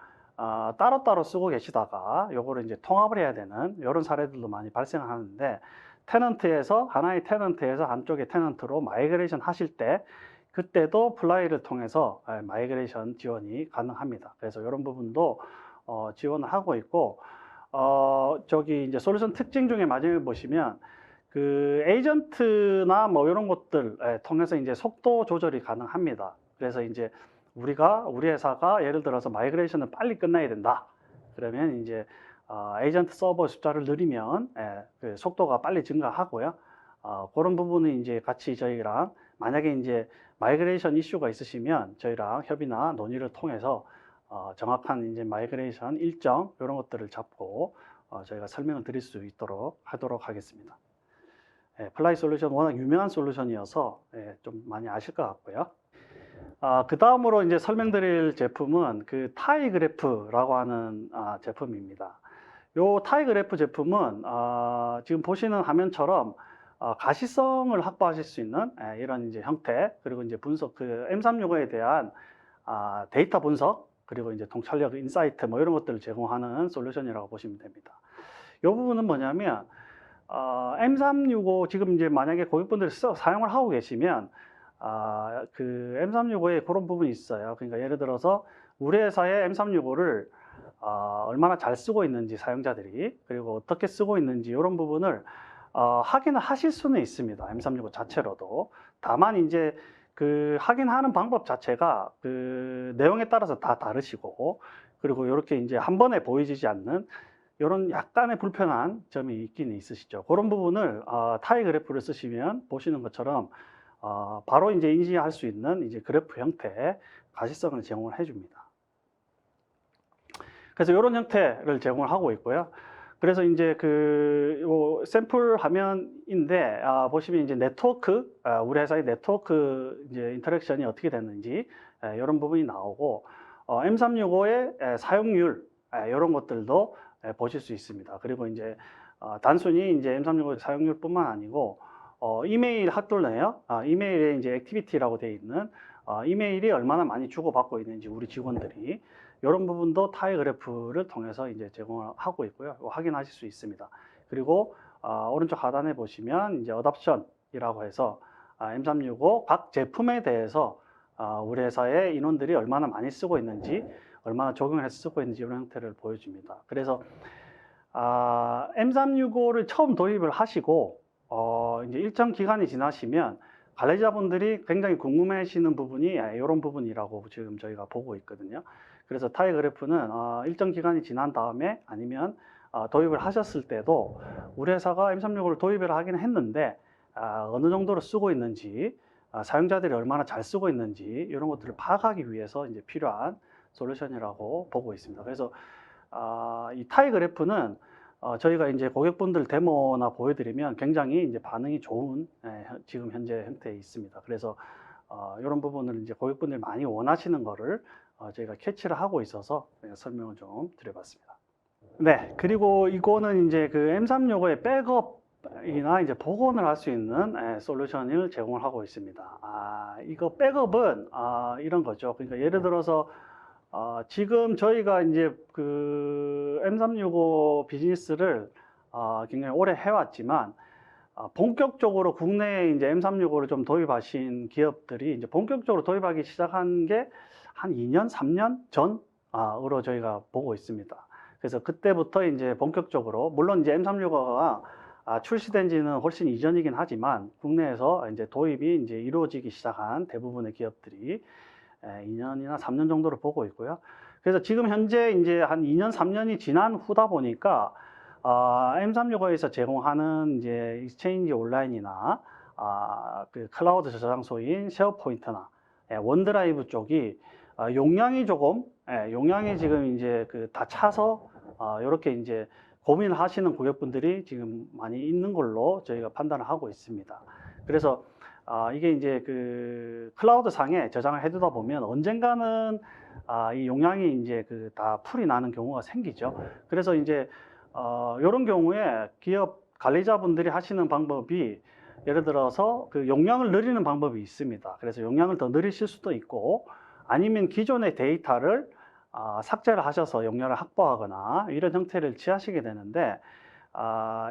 따로따로 쓰고 계시다가 요거를 이제 통합을 해야 되는 이런 사례들도 많이 발생하는데 테넌트에서 하나의 테넌트에서 한쪽의 테넌트로 마이그레이션 하실 때 그때도 플라이를 통해서 마이그레이션 지원이 가능합니다. 그래서 이런 부분도 지원을 하고 있고 저기 이제 솔루션 특징 중에 마지막에 보시면 그 에이전트나 뭐 이런 것들 통해서 이제 속도 조절이 가능합니다. 그래서 이제 우리 회사가 예를 들어서 마이그레이션을 빨리 끝나야 된다. 그러면 이제 에이전트 서버 숫자를 늘리면 그 속도가 빨리 증가하고요. 그런 부분은 이제 같이 저희랑 만약에 이제 마이그레이션 이슈가 있으시면 저희랑 협의나 논의를 통해서 정확한 이제 마이그레이션 일정 이런 것들을 잡고 저희가 설명을 드릴 수 있도록 하도록 하겠습니다. 플라이 솔루션 워낙 유명한 솔루션이어서 좀 많이 아실 것 같고요. 그 다음으로 이제 설명드릴 제품은 그 타이그래프라고 하는 제품입니다. 요 타이그래프 제품은 지금 보시는 화면처럼 가시성을 확보하실 수 있는 이런 이제 형태 그리고 이제 분석 그 M365에 대한 데이터 분석 그리고 이제 통찰력 인사이트 뭐 이런 것들을 제공하는 솔루션이라고 보시면 됩니다. 이 부분은 뭐냐면 M365 지금 이제 만약에 고객분들이 사용을 하고 계시면 그 M365에 그런 부분이 있어요. 그러니까 예를 들어서 우리 회사의 M365를 얼마나 잘 쓰고 있는지 사용자들이 그리고 어떻게 쓰고 있는지 이런 부분을 확인을 하실 수는 있습니다. M365 자체로도. 다만 이제 그 확인하는 방법 자체가 그 내용에 따라서 다 다르시고 그리고 이렇게 이제 한 번에 보여지지 않는 이런 약간의 불편한 점이 있긴 있으시죠. 그런 부분을 타이 그래프를 쓰시면 보시는 것처럼 바로 이제 인지할 수 있는 이제 그래프 형태의 가시성을 제공을 해줍니다. 그래서 이런 형태를 제공을 하고 있고요. 그래서 이제 그 샘플 화면인데 보시면 이제 네트워크 우리 회사의 네트워크 이제 인터랙션이 어떻게 됐는지 이런 부분이 나오고 M365의 사용률 이런 것들도 보실 수 있습니다. 그리고 이제 단순히 이제 M365 사용률뿐만 아니고 이메일 핫도그네요. 이메일에 이제 액티비티라고 되어 있는 이메일이 얼마나 많이 주고받고 있는지 우리 직원들이 이런 부분도 타이 그래프를 통해서 이제 제공을 하고 있고요. 확인하실 수 있습니다. 그리고 오른쪽 하단에 보시면 이제 어답션이라고 해서 M365 각 제품에 대해서 우리 회사의 인원들이 얼마나 많이 쓰고 있는지 얼마나 적용해서 쓰고 있는지 이런 형태를 보여줍니다. 그래서 M365를 처음 도입을 하시고 이제 일정 기간이 지나시면 관리자분들이 굉장히 궁금해하시는 부분이 이런 부분이라고 지금 저희가 보고 있거든요. 그래서 타이 그래프는 일정 기간이 지난 다음에 아니면 도입을 하셨을 때도 우리 회사가 M365를 도입을 하긴 했는데 어느 정도로 쓰고 있는지, 사용자들이 얼마나 잘 쓰고 있는지 이런 것들을 파악하기 위해서 이제 필요한 솔루션이라고 보고 있습니다. 그래서 이 타이 그래프는 저희가 이제 고객분들 데모나 보여드리면 굉장히 이제 반응이 좋은 지금 현재 형태에 있습니다. 그래서 이런 부분을 이제 고객분들이 많이 원하시는 거를 저희가 캐치를 하고 있어서 설명을 좀 드려봤습니다. 네, 그리고 이거는 이제 그 M365의 백업이나 이제 복원을 할 수 있는 솔루션을 제공을 하고 있습니다. 이거 백업은 이런 거죠. 그러니까 예를 들어서 지금 저희가 이제 그 M365 비즈니스를 굉장히 오래 해왔지만 본격적으로 국내에 이제 M365를 좀 도입하신 기업들이 이제 본격적으로 도입하기 시작한 게 한 2년, 3년 전으로 저희가 보고 있습니다. 그래서 그때부터 이제 본격적으로, 물론 이제 M365가 출시된 지는 훨씬 이전이긴 하지만 국내에서 이제 도입이 이제 이루어지기 시작한 대부분의 기업들이 2년이나 3년 정도를 보고 있고요. 그래서 지금 현재 이제 한 2년, 3년이 지난 후다 보니까 M365에서 제공하는 이제 익스체인지 온라인이나 그 클라우드 저장소인 쉐어포인트나 원드라이브 쪽이 용량이 조금 용량이 지금 이제 그 다 차서 이렇게 이제 고민을 하시는 고객분들이 지금 많이 있는 걸로 저희가 판단을 하고 있습니다. 그래서 이게 이제 그 클라우드 상에 저장을 해두다 보면 언젠가는 이 용량이 이제 그 다 풀이 나는 경우가 생기죠. 그래서 이제 이런 경우에 기업 관리자분들이 하시는 방법이 예를 들어서 그 용량을 늘리는 방법이 있습니다. 그래서 용량을 더 늘리실 수도 있고 아니면 기존의 데이터를 삭제를 하셔서 용량을 확보하거나 이런 형태를 취하시게 되는데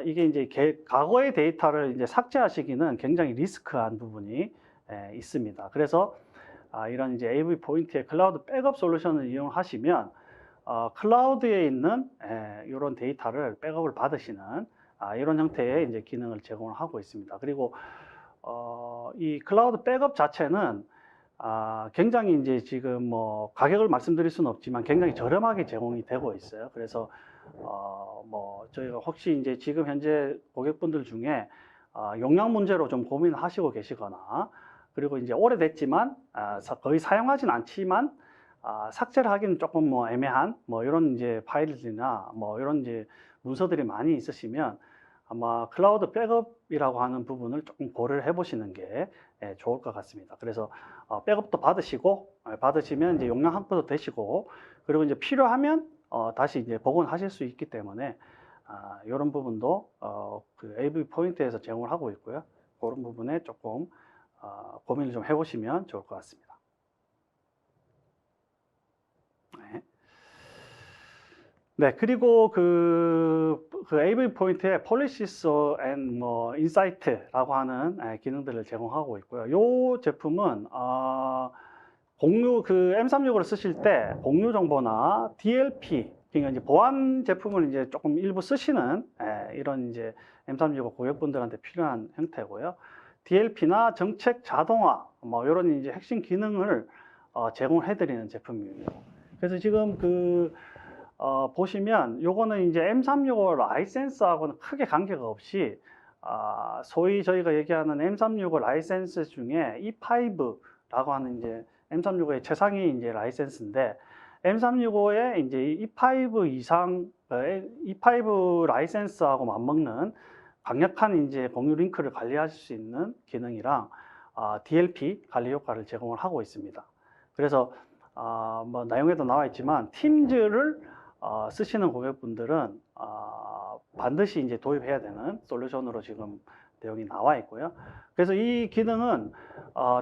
이게 이제 과거의 데이터를 이제 삭제하시기는 굉장히 리스크한 부분이 있습니다. 그래서 이런 이제 AV 포인트의 클라우드 백업 솔루션을 이용하시면 클라우드에 있는 이런 데이터를 백업을 받으시는 이런 형태의 이제 기능을 제공을 하고 있습니다. 그리고 이 클라우드 백업 자체는 굉장히 이제 지금 뭐 가격을 말씀드릴 수는 없지만 굉장히 저렴하게 제공이 되고 있어요. 그래서 뭐 저희가 혹시 이제 지금 현재 고객분들 중에 용량 문제로 좀 고민을 하시고 계시거나 그리고 이제 오래됐지만 거의 사용하진 않지만 삭제를 하기는 조금 뭐 애매한 뭐 이런 이제 파일들이나 뭐 이런 이제 문서들이 많이 있으시면 아마 클라우드 백업이라고 하는 부분을 조금 고려를 해보시는 게 좋을 것 같습니다. 그래서 백업도 받으시면 이제 용량 확보도 되시고 그리고 이제 필요하면 다시 이제 복원하실 수 있기 때문에 이런 부분도 그 AV 포인트에서 제공을 하고 있고요. 그런 부분에 조금 고민을 좀 해보시면 좋을 것 같습니다. 네, 그리고 그 AV 포인트에 Policies and 뭐 Insight라고 하는 기능들을 제공하고 있고요. 이 제품은 공유 그 M365를 쓰실 때 공유 정보나 DLP, 그러니까 이제 보안 제품을 이제 조금 일부 쓰시는 이런 이제 M365 고객분들한테 필요한 형태고요. DLP나 정책 자동화 뭐 이런 이제 핵심 기능을 제공해드리는 제품입니다. 그래서 지금 보시면 요거는 이제 M365 라이센스하고는 크게 관계가 없이 소위 저희가 얘기하는 M365 라이센스 중에 E5라고 하는 이제 M365의 최상위 이제 라이센스인데 M365의 이제 E5 이상 E5 라이센스하고 맞먹는 강력한 이제 공유 링크를 관리하실 수 있는 기능이랑 DLP 관리 효과를 제공을 하고 있습니다. 그래서 뭐 내용에도 나와 있지만 팀즈를 쓰시는 고객분들은 반드시 이제 도입해야 되는 솔루션으로 지금 내용이 나와 있고요. 그래서 이 기능은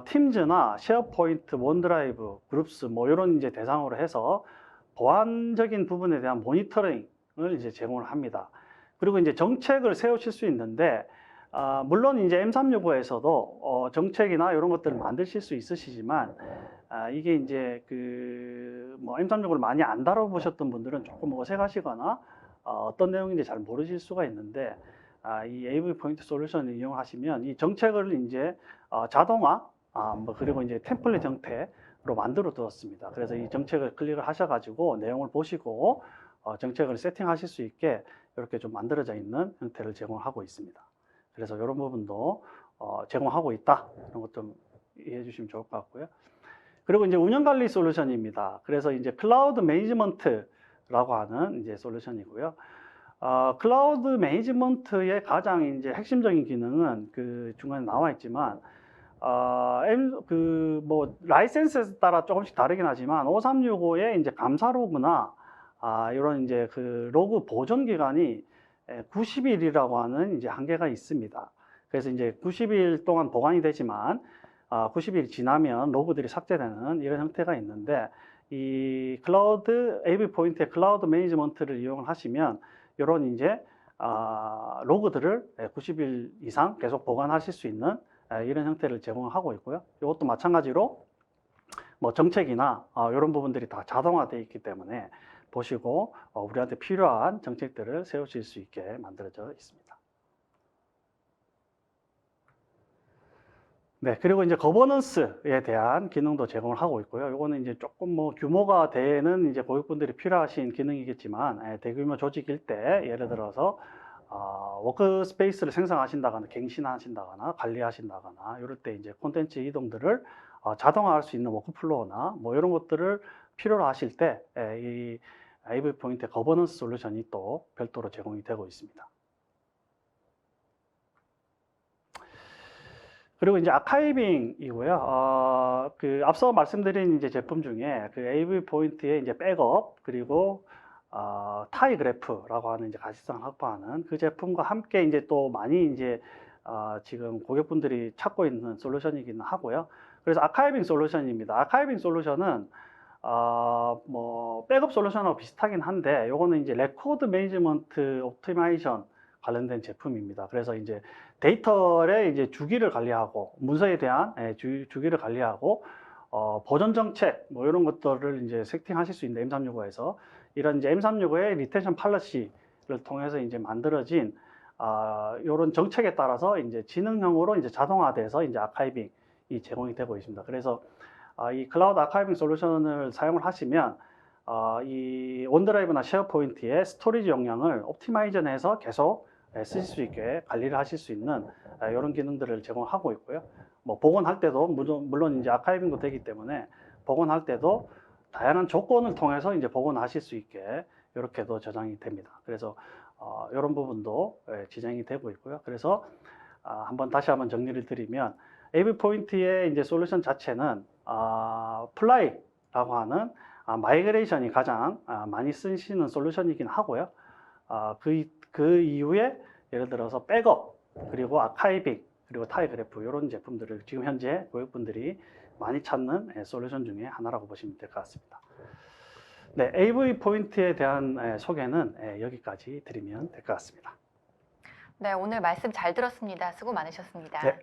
팀즈나 쉐어포인트, 원드라이브, 그룹스 뭐 이런 이제 대상으로 해서 보안적인 부분에 대한 모니터링을 이제 제공을 합니다. 그리고 이제 정책을 세우실 수 있는데 물론 이제 M365에서도 정책이나 이런 것들을 만드실 수 있으시지만 이게 이제 뭐 M365를 많이 안 다뤄보셨던 분들은 조금 어색하시거나 어떤 내용인지 잘 모르실 수가 있는데 이 AV 포인트 솔루션을 이용하시면 이 정책을 이제 자동화 그리고 이제 템플릿 형태로 만들어 두었습니다. 그래서 이 정책을 클릭을 하셔가지고 내용을 보시고 정책을 세팅하실 수 있게 이렇게 좀 만들어져 있는 형태를 제공하고 있습니다. 그래서 이런 부분도 제공하고 있다. 이런 것 좀 이해해 주시면 좋을 것 같고요. 그리고 이제 운영관리 솔루션입니다. 그래서 이제 클라우드 매니지먼트라고 하는 이제 솔루션이고요. 클라우드 매니지먼트의 가장 이제 핵심적인 기능은 그 중간에 나와 있지만, 라이센스에 따라 조금씩 다르긴 하지만, 5365의 이제 감사 로그나, 이런 이제 그 로그 보존 기간이 90일이라고 하는 이제 한계가 있습니다. 그래서 이제 90일 동안 보관이 되지만, 90일이 지나면 로그들이 삭제되는 이런 형태가 있는데, 이 클라우드, AV 포인트의 클라우드 매니지먼트를 이용을 하시면, 이런 이제 로그들을 90일 이상 계속 보관하실 수 있는 이런 형태를 제공하고 있고요. 이것도 마찬가지로 뭐 정책이나 이런 부분들이 다 자동화되어 있기 때문에 보시고 우리한테 필요한 정책들을 세우실 수 있게 만들어져 있습니다. 네, 그리고 이제 거버넌스에 대한 기능도 제공을 하고 있고요. 이거는 이제 조금 뭐 규모가 되는 이제 고객분들이 필요하신 기능이겠지만, 대규모 조직일 때 예를 들어서 워크스페이스를 생성하신다거나 갱신하신다거나 관리하신다거나 이럴 때 이제 콘텐츠 이동들을 자동화할 수 있는 워크플로우나 뭐 이런 것들을 필요로 하실 때 이 AV 포인트 거버넌스 솔루션이 또 별도로 제공이 되고 있습니다. 그리고 이제 아카이빙이고요. 그 앞서 말씀드린 이제 제품 중에 그 AV 포인트의 이제 백업 그리고 타이 그래프라고 하는 이제 가시성을 확보하는 그 제품과 함께 이제 또 많이 이제 지금 고객분들이 찾고 있는 솔루션이기는 하고요. 그래서 아카이빙 솔루션입니다. 아카이빙 솔루션은 뭐 백업 솔루션하고 비슷하긴 한데 요거는 이제 레코드 매니지먼트 옵티마이션 관련된 제품입니다. 그래서 이제 데이터의 이제 주기를 관리하고 문서에 대한 주기를 관리하고 보존 정책 뭐 이런 것들을 이제 세팅하실 수 있는 M365에서 이런 이제 M365의 리텐션 팔러시를 통해서 이제 만들어진 이런 정책에 따라서 이제 지능형으로 이제 자동화돼서 이제 아카이빙이 제공이 되고 있습니다. 그래서 이 클라우드 아카이빙 솔루션을 사용을 하시면 이 원드라이브나 쉐어포인트의 스토리지 용량을 옵티마이전해서 계속 쓰실 수 있게 관리를 하실 수 있는 이런 기능들을 제공하고 있고요. 뭐 복원할 때도 물론 이제 아카이빙도 되기 때문에 복원할 때도 다양한 조건을 통해서 이제 복원하실 수 있게 이렇게도 저장이 됩니다. 그래서 이런 부분도 진행이 되고 있고요. 그래서 다시 한번 정리를 드리면 AV 포인트의 이제 솔루션 자체는 플라이라고 하는 마이그레이션이 가장 많이 쓰시는 솔루션이긴 하고요. 그 이후에 예를 들어서 백업, 그리고 아카이빙, 그리고 타이 그래프 이런 제품들을 지금 현재 고객분들이 많이 찾는 솔루션 중에 하나라고 보시면 될 것 같습니다. 네, AV 포인트에 대한 소개는 여기까지 드리면 될 것 같습니다. 네, 오늘 말씀 잘 들었습니다. 수고 많으셨습니다. 네.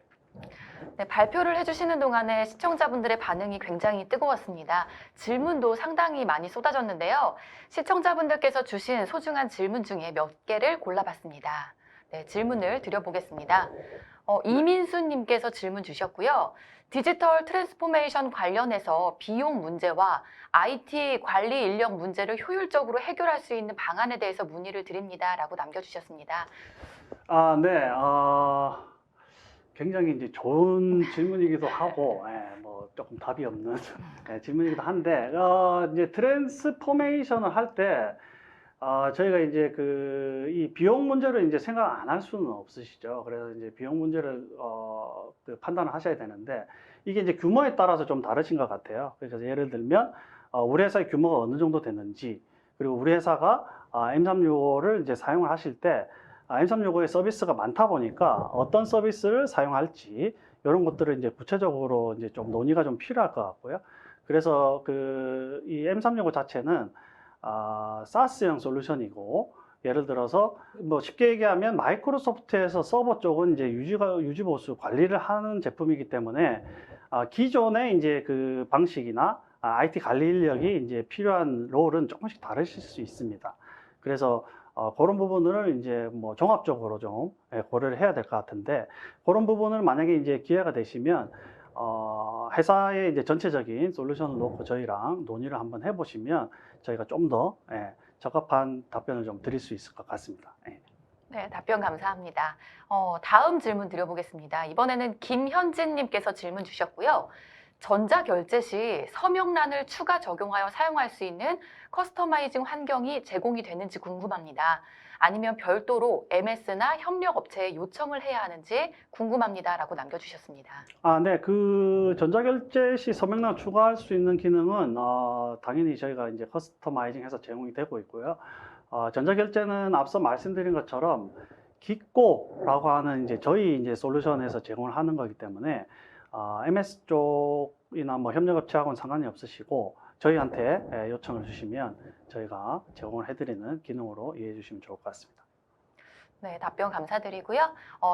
네, 발표를 해주시는 동안에 시청자분들의 반응이 굉장히 뜨거웠습니다. 질문도 상당히 많이 쏟아졌는데요. 시청자분들께서 주신 소중한 질문 중에 몇 개를 골라봤습니다. 네, 질문을 드려보겠습니다. 이민수님께서 질문 주셨고요. 디지털 트랜스포메이션 관련해서 비용 문제와 IT 관리 인력 문제를 효율적으로 해결할 수 있는 방안에 대해서 문의를 드립니다. 라고 남겨주셨습니다. 네. 굉장히 이제 좋은 질문이기도 하고, 뭐 조금 답이 없는 질문이기도 한데, 이제 트랜스포메이션을 할 때, 저희가 이제 이 비용 문제를 이제 생각 안 할 수는 없으시죠. 그래서 이제 비용 문제를 판단을 하셔야 되는데, 이게 이제 규모에 따라서 좀 다르신 것 같아요. 그래서 예를 들면, 우리 회사의 규모가 어느 정도 되는지, 그리고 우리 회사가 M365를 이제 사용을 하실 때, M365의 서비스가 많다 보니까 어떤 서비스를 사용할지 이런 것들을 이제 구체적으로 이제 좀 논의가 좀 필요할 것 같고요. 그래서 이 M365 자체는 SaaS형 솔루션이고, 예를 들어서 뭐 쉽게 얘기하면 마이크로소프트에서 서버 쪽은 이제 유지 보수 관리를 하는 제품이기 때문에 기존의 이제 그 방식이나 IT 관리 인력이 이제 필요한 롤은 조금씩 다르실 수 있습니다. 그래서 그런 부분을 이제 뭐 종합적으로 좀 고려를 해야 될 것 같은데, 그런 부분을 만약에 이제 기회가 되시면 회사의 이제 전체적인 솔루션을 놓고 저희랑 논의를 한번 해보시면 저희가 좀 더 적합한 답변을 좀 드릴 수 있을 것 같습니다. 네, 답변 감사합니다. 다음 질문 드려보겠습니다. 이번에는 김현진님께서 질문 주셨고요. 전자결제 시 서명란을 추가 적용하여 사용할 수 있는 커스터마이징 환경이 제공이 되는지 궁금합니다. 아니면 별도로 MS나 협력업체에 요청을 해야 하는지 궁금합니다. 라고 남겨주셨습니다. 네, 그 전자결제 시 서명란 추가할 수 있는 기능은 당연히 저희가 이제 커스터마이징해서 제공이 되고 있고요. 전자결제는 앞서 말씀드린 것처럼 기꼬라고 하는 이제 저희 이제 솔루션에서 제공을 하는 거기 때문에 MS 쪽이나 뭐 협력업체하고는 상관이 없으시고 저희한테 요청을 주시면 저희가 제공을 해드리는 기능으로 이해해 주시면 좋을 것 같습니다. 네, 답변 감사드리고요.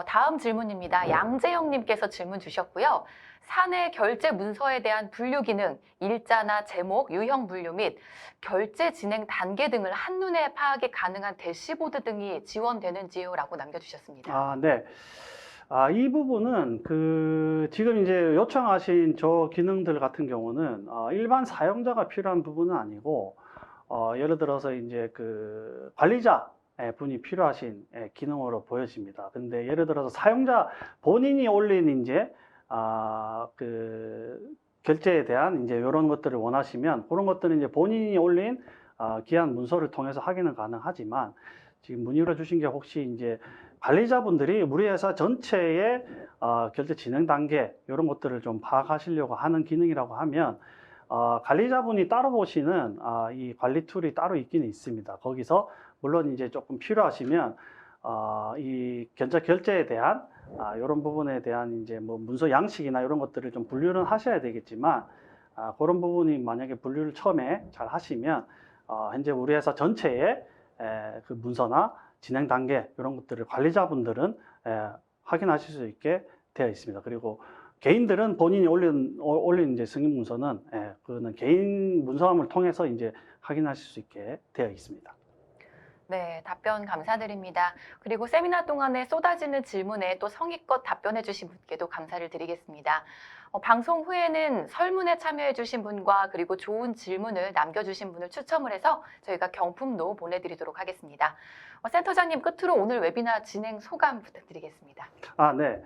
다음 질문입니다. 양재영님께서 질문 주셨고요. 사내 결제 문서에 대한 분류 기능, 일자나 제목, 유형 분류 및 결제 진행 단계 등을 한눈에 파악이 가능한 대시보드 등이 지원되는지요? 라고 남겨주셨습니다. 네. 이 부분은 지금 이제 요청하신 저 기능들 같은 경우는 일반 사용자가 필요한 부분은 아니고 예를 들어서 이제 그 관리자 분이 필요하신 기능으로 보여집니다. 근데 예를 들어서 사용자 본인이 올린 이제 그 결제에 대한 이제 이런 것들을 원하시면 그런 것들은 이제 본인이 올린 기한 문서를 통해서 확인은 가능하지만 지금 문의를 주신 게 혹시 이제 관리자분들이 우리 회사 전체의 결제 진행 단계 이런 것들을 좀 파악하시려고 하는 기능이라고 하면 관리자분이 따로 보시는 이 관리 툴이 따로 있기는 있습니다. 거기서 물론 이제 조금 필요하시면 이 결제에 대한 이런 부분에 대한 이제 뭐 문서 양식이나 이런 것들을 좀 분류는 하셔야 되겠지만 그런 부분이 만약에 분류를 처음에 잘 하시면 현재 우리 회사 전체의 그 문서나 진행 단계 이런 것들을 관리자분들은 확인하실 수 있게 되어 있습니다. 그리고 개인들은 본인이 올린 이제 승인 문서는 그거는 개인 문서함을 통해서 이제 확인하실 수 있게 되어 있습니다. 네, 답변 감사드립니다. 그리고 세미나 동안에 쏟아지는 질문에 또 성의껏 답변해 주신 분께도 감사를 드리겠습니다. 방송 후에는 설문에 참여해 주신 분과 그리고 좋은 질문을 남겨주신 분을 추첨을 해서 저희가 경품도 보내드리도록 하겠습니다. 센터장님, 끝으로 오늘 웨비나 진행 소감 부탁드리겠습니다. 네.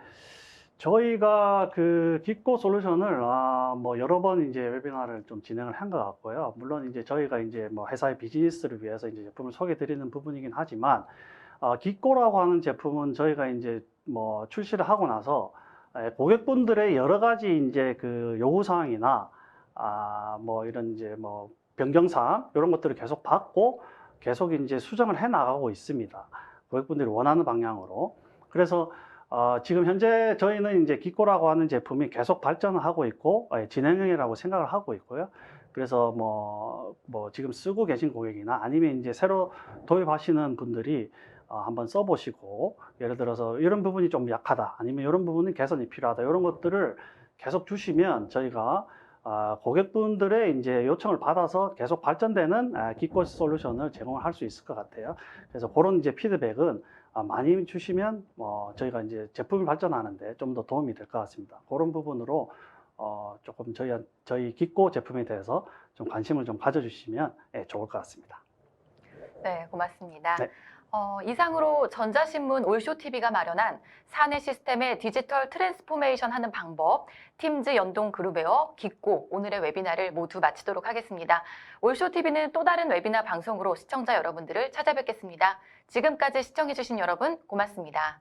저희가 그 기꼬 솔루션을 뭐 여러 번 이제 웨비나를 좀 진행을 한 것 같고요. 물론 이제 저희가 이제 뭐 회사의 비즈니스를 위해서 이제 제품을 소개해 드리는 부분이긴 하지만 기꼬라고 하는 제품은 저희가 이제 뭐 출시를 하고 나서 고객분들의 여러 가지 이제 그 요구 사항이나 뭐 이런 이제 뭐 변경 사항 이런 것들을 계속 받고 계속 이제 수정을 해 나가고 있습니다. 고객분들이 원하는 방향으로. 그래서 지금 현재 저희는 이제 기꼬라고 하는 제품이 계속 발전을 하고 있고 진행형이라고 생각을 하고 있고요. 그래서 뭐 지금 쓰고 계신 고객이나 아니면 이제 새로 도입하시는 분들이 한번 써보시고 예를 들어서 이런 부분이 좀 약하다 아니면 이런 부분은 개선이 필요하다 이런 것들을 계속 주시면 저희가 고객분들의 이제 요청을 받아서 계속 발전되는 기꼬 솔루션을 제공을 할 수 있을 것 같아요. 그래서 그런 이제 피드백은 많이 주시면 저희가 이제 제품을 발전하는데 좀 더 도움이 될 것 같습니다. 그런 부분으로 조금 저희 기꼬 제품에 대해서 좀 관심을 좀 가져주시면 좋을 것 같습니다. 네, 고맙습니다. 네. 이상으로 전자신문 올쇼TV가 마련한 사내 시스템의 디지털 트랜스포메이션 하는 방법, 팀즈 연동 그룹웨어, 기꼬 오늘의 웨비나를 모두 마치도록 하겠습니다. 올쇼TV는 또 다른 웨비나 방송으로 시청자 여러분들을 찾아뵙겠습니다. 지금까지 시청해주신 여러분 고맙습니다.